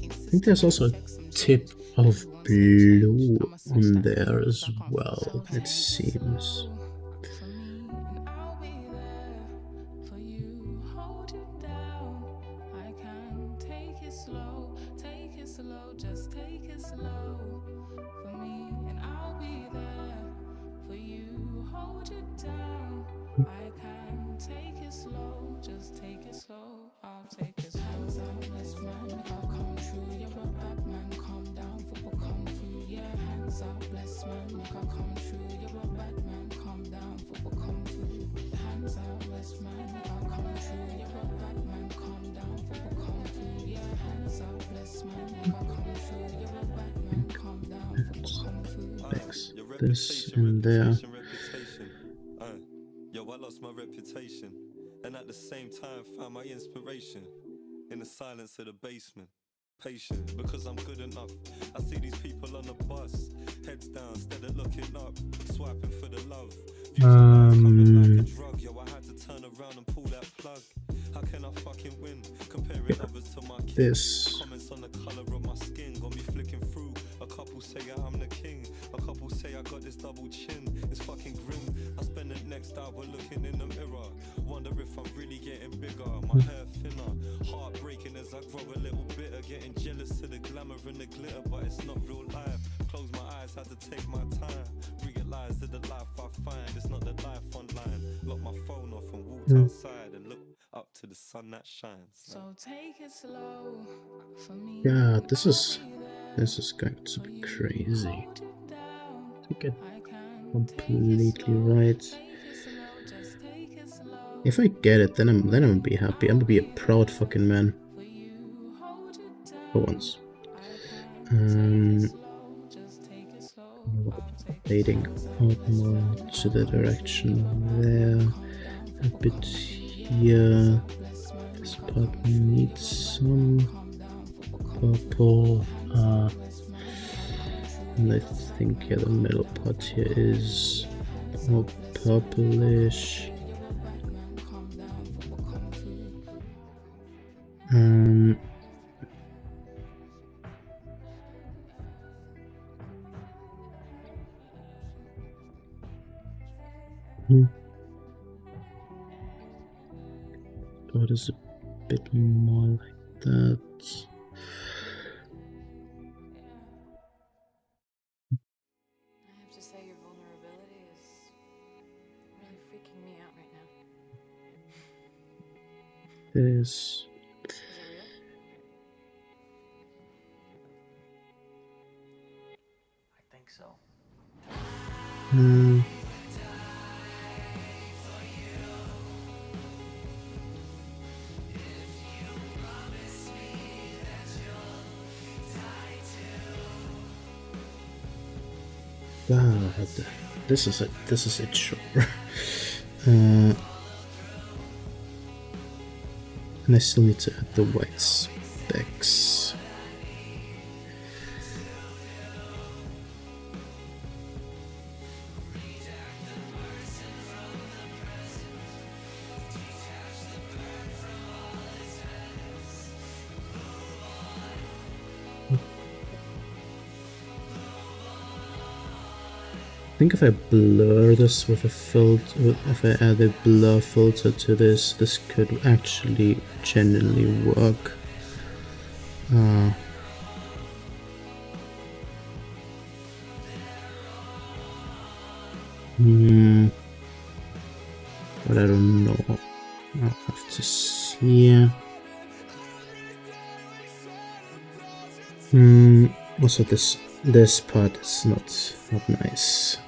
S2: I think there's also a tip of blue on there as well, it seems. This and there.
S5: Yo, I lost my reputation, and at the same time found my inspiration in the silence of the basement. Patient because I'm good enough. I see these people on the bus, heads down instead of looking up, swiping for the love. Coming like a drug, yo, I had to turn around and pull that plug. How can I fucking win? Comparing others to my kids. Comments on the color of my skin got me flicking through. A couple say I'm the king. A couple say I got this double chin. It's fucking grim. I spend the next hour looking in the mirror. Wonder if I'm really getting bigger. My hair thinner. Heartbreaking as I grow a little bitter. Getting jealous of the glamour and the glitter, but it's not real life. Close my eyes, had to take my time. Realize that the life I find is not the life online. Lock my phone off and walked outside and look up to the sun that shines.
S4: So take it slow for me.
S2: Yeah, this is going to be crazy. To get completely right. If I get it, then I'm gonna be happy. I'm gonna be a proud fucking man. For once. fading out more to the direction there. A bit here. This part needs some purple. And I think yeah, the middle part here is more purplish. But it's a bit more like that.
S6: I have to say your vulnerability is really freaking me out right now.
S2: This.
S6: Is it real?
S7: I think so.
S2: This is it, sure. And I still need to add the white specks. I think if I blur this with a filter, if I add a blur filter to this, this could actually genuinely work. But I don't know. I'll have to see. Also, this part is not nice.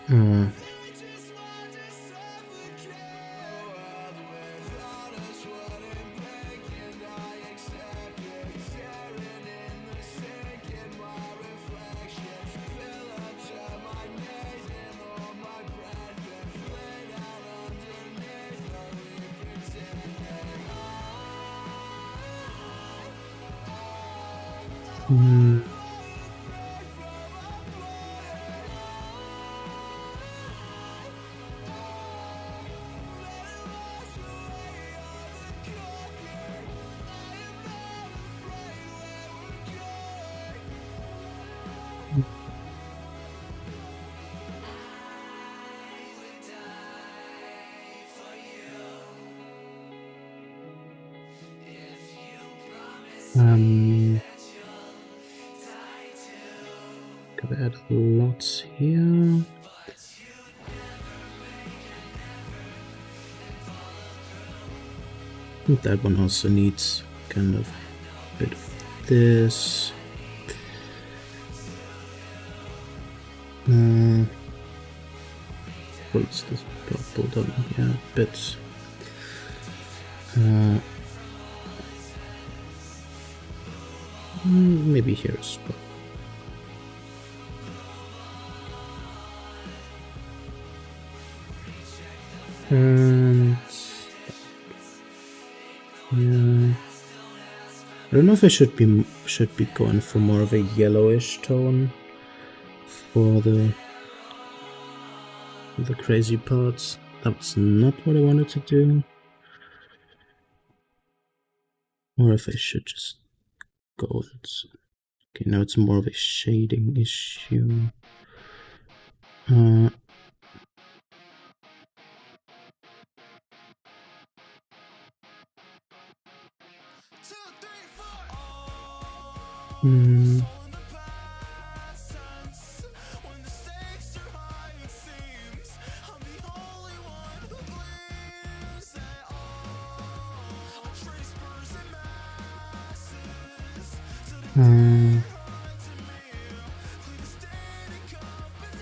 S2: Gotta add a lot here. I think that one also needs kind of a bit of this. What's this purple done? Yeah, a bit. Maybe here as well. And yeah, I don't know if I should be going for more of a yellowish tone for the crazy parts. That was not what I wanted to do. Or if I should just go with, okay, now it's more of a shading issue.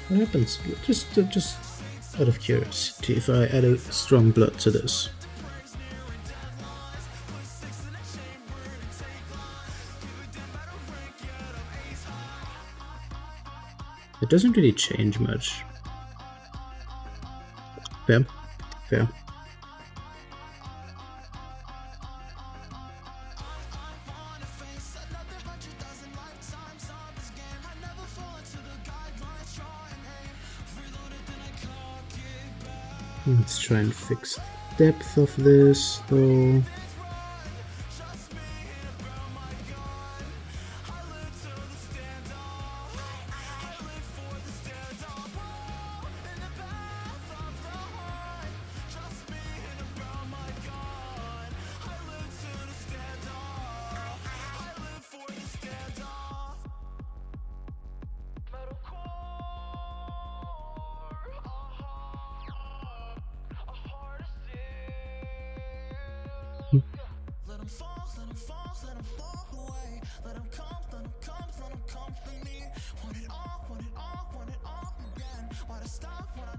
S2: What happens? Just out of curiosity, if I add a strong blood to this. It doesn't really change much. Fair. Fair. Let's try and fix depth of this though.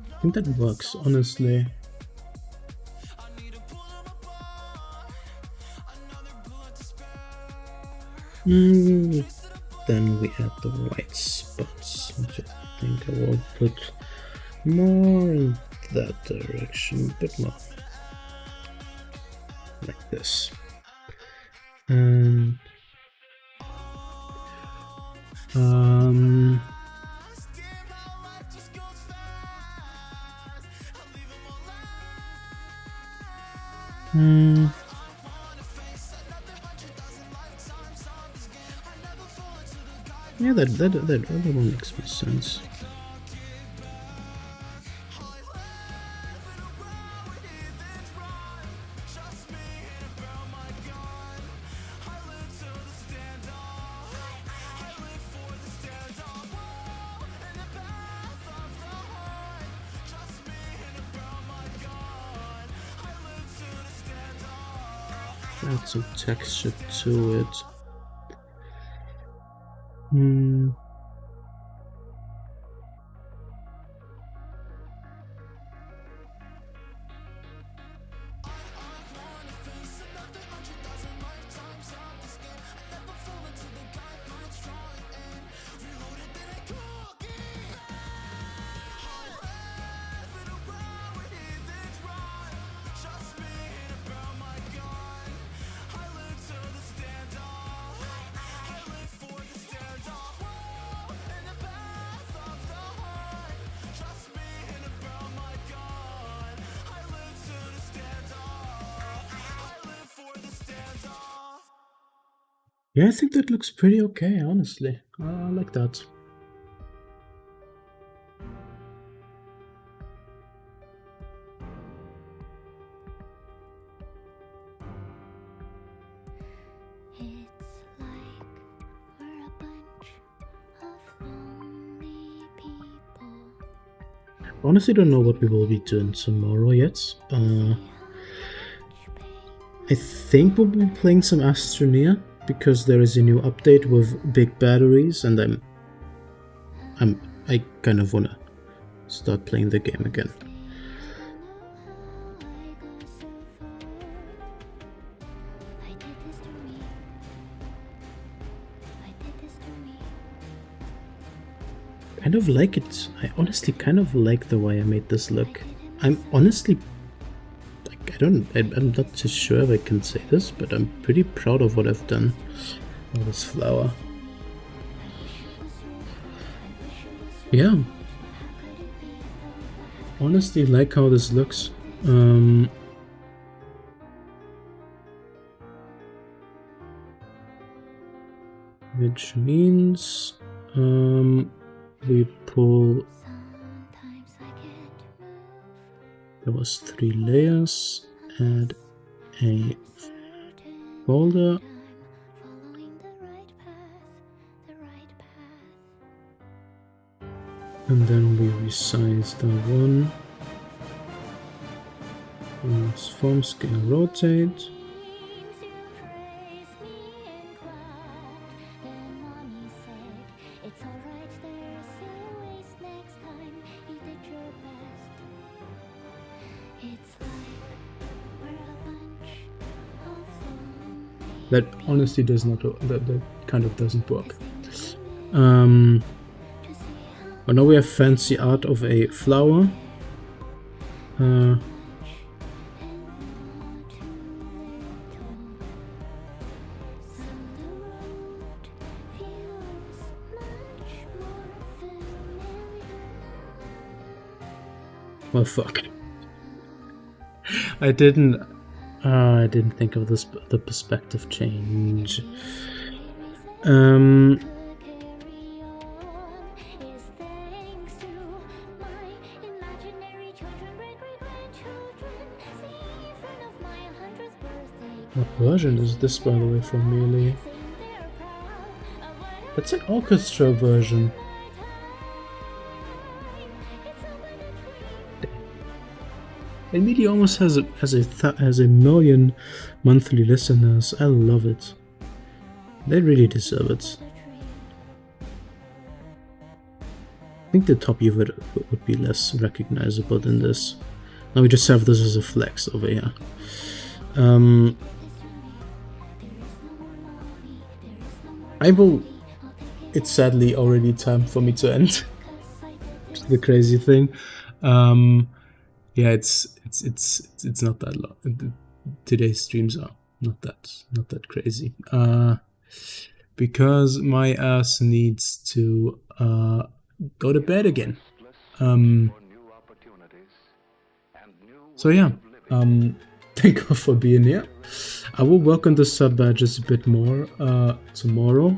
S2: I think that works, honestly. Then we add the white spots, which I think I will put more in that direction, a bit more. Like this. And yeah, that one makes more sense. Add some texture to it. Yeah, I think that looks pretty okay, honestly. I like that. Honestly, don't know what we will be doing tomorrow yet. I think we'll be playing some Astroneer, because there is a new update with big batteries, and I kind of wanna start playing the game again. Kind of like it. I honestly kind of like the way I made this look. I'm honestly, like, I'm not too sure if I can say this, but I'm pretty proud of what I've done with this flower. Yeah. Honestly like how this looks. Which means we pull. There was 3 layers. Add a folder. And then we resize the one. Transform, scale, rotate. That honestly does not, that kind of doesn't work. But now we have fancy art of a flower. Well, fuck. I didn't think of this, the perspective change. What version is this, by the way, from Melee? It's an orchestra version. And Melee almost has a million monthly listeners. I love it. They really deserve it. I think the top would be less recognizable than this. Now we just have this as a flex over here. It's sadly already time for me to end. Which is the crazy thing. Yeah, it's not that long. Today's streams are not that crazy. Because my ass needs to go to bed again. So yeah, thank you for being here. I will work on the sub badges a bit more tomorrow.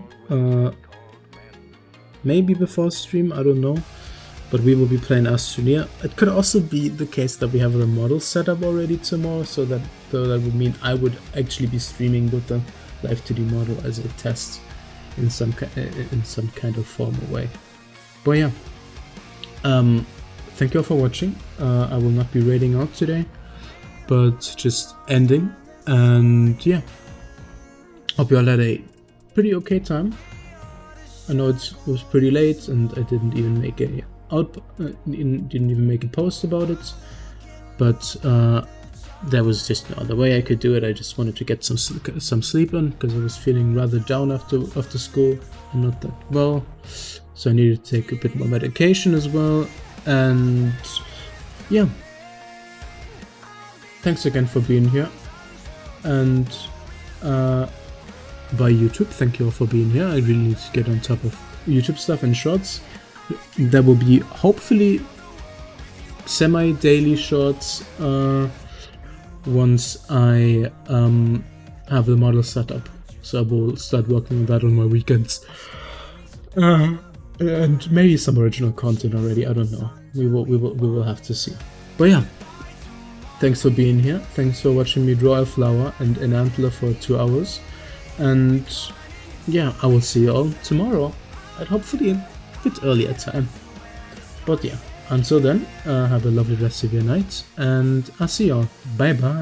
S2: Maybe before stream, I don't know. But we will be playing Astroneer. It could also be the case that we have the model set up already tomorrow, so that would mean I would actually be streaming with the Live 2D model as a test in some kind of formal way. But yeah, thank you all for watching. I will not be raiding out today, but just ending. And yeah, hope you all had a pretty okay time. I know it was pretty late, and I didn't even make a didn't even make a post about it, but there was just no other way I could do it. I just wanted to get some sleep on, because I was feeling rather down after school and not that well, so I needed to take a bit more medication as well. And yeah, thanks again for being here. And by YouTube, thank you all for being here. I really need to get on top of YouTube stuff and shorts. There will be hopefully semi-daily shorts once I have the model set up. So I will start working on that on my weekends. And maybe some original content already, I don't know. We will have to see. But yeah, thanks for being here. Thanks for watching me draw a flower and an antler for 2 hours. And yeah, I will see you all tomorrow at hopefully a bit earlier time. But yeah, until then, have a lovely rest of your night, and I'll see you all. Bye bye.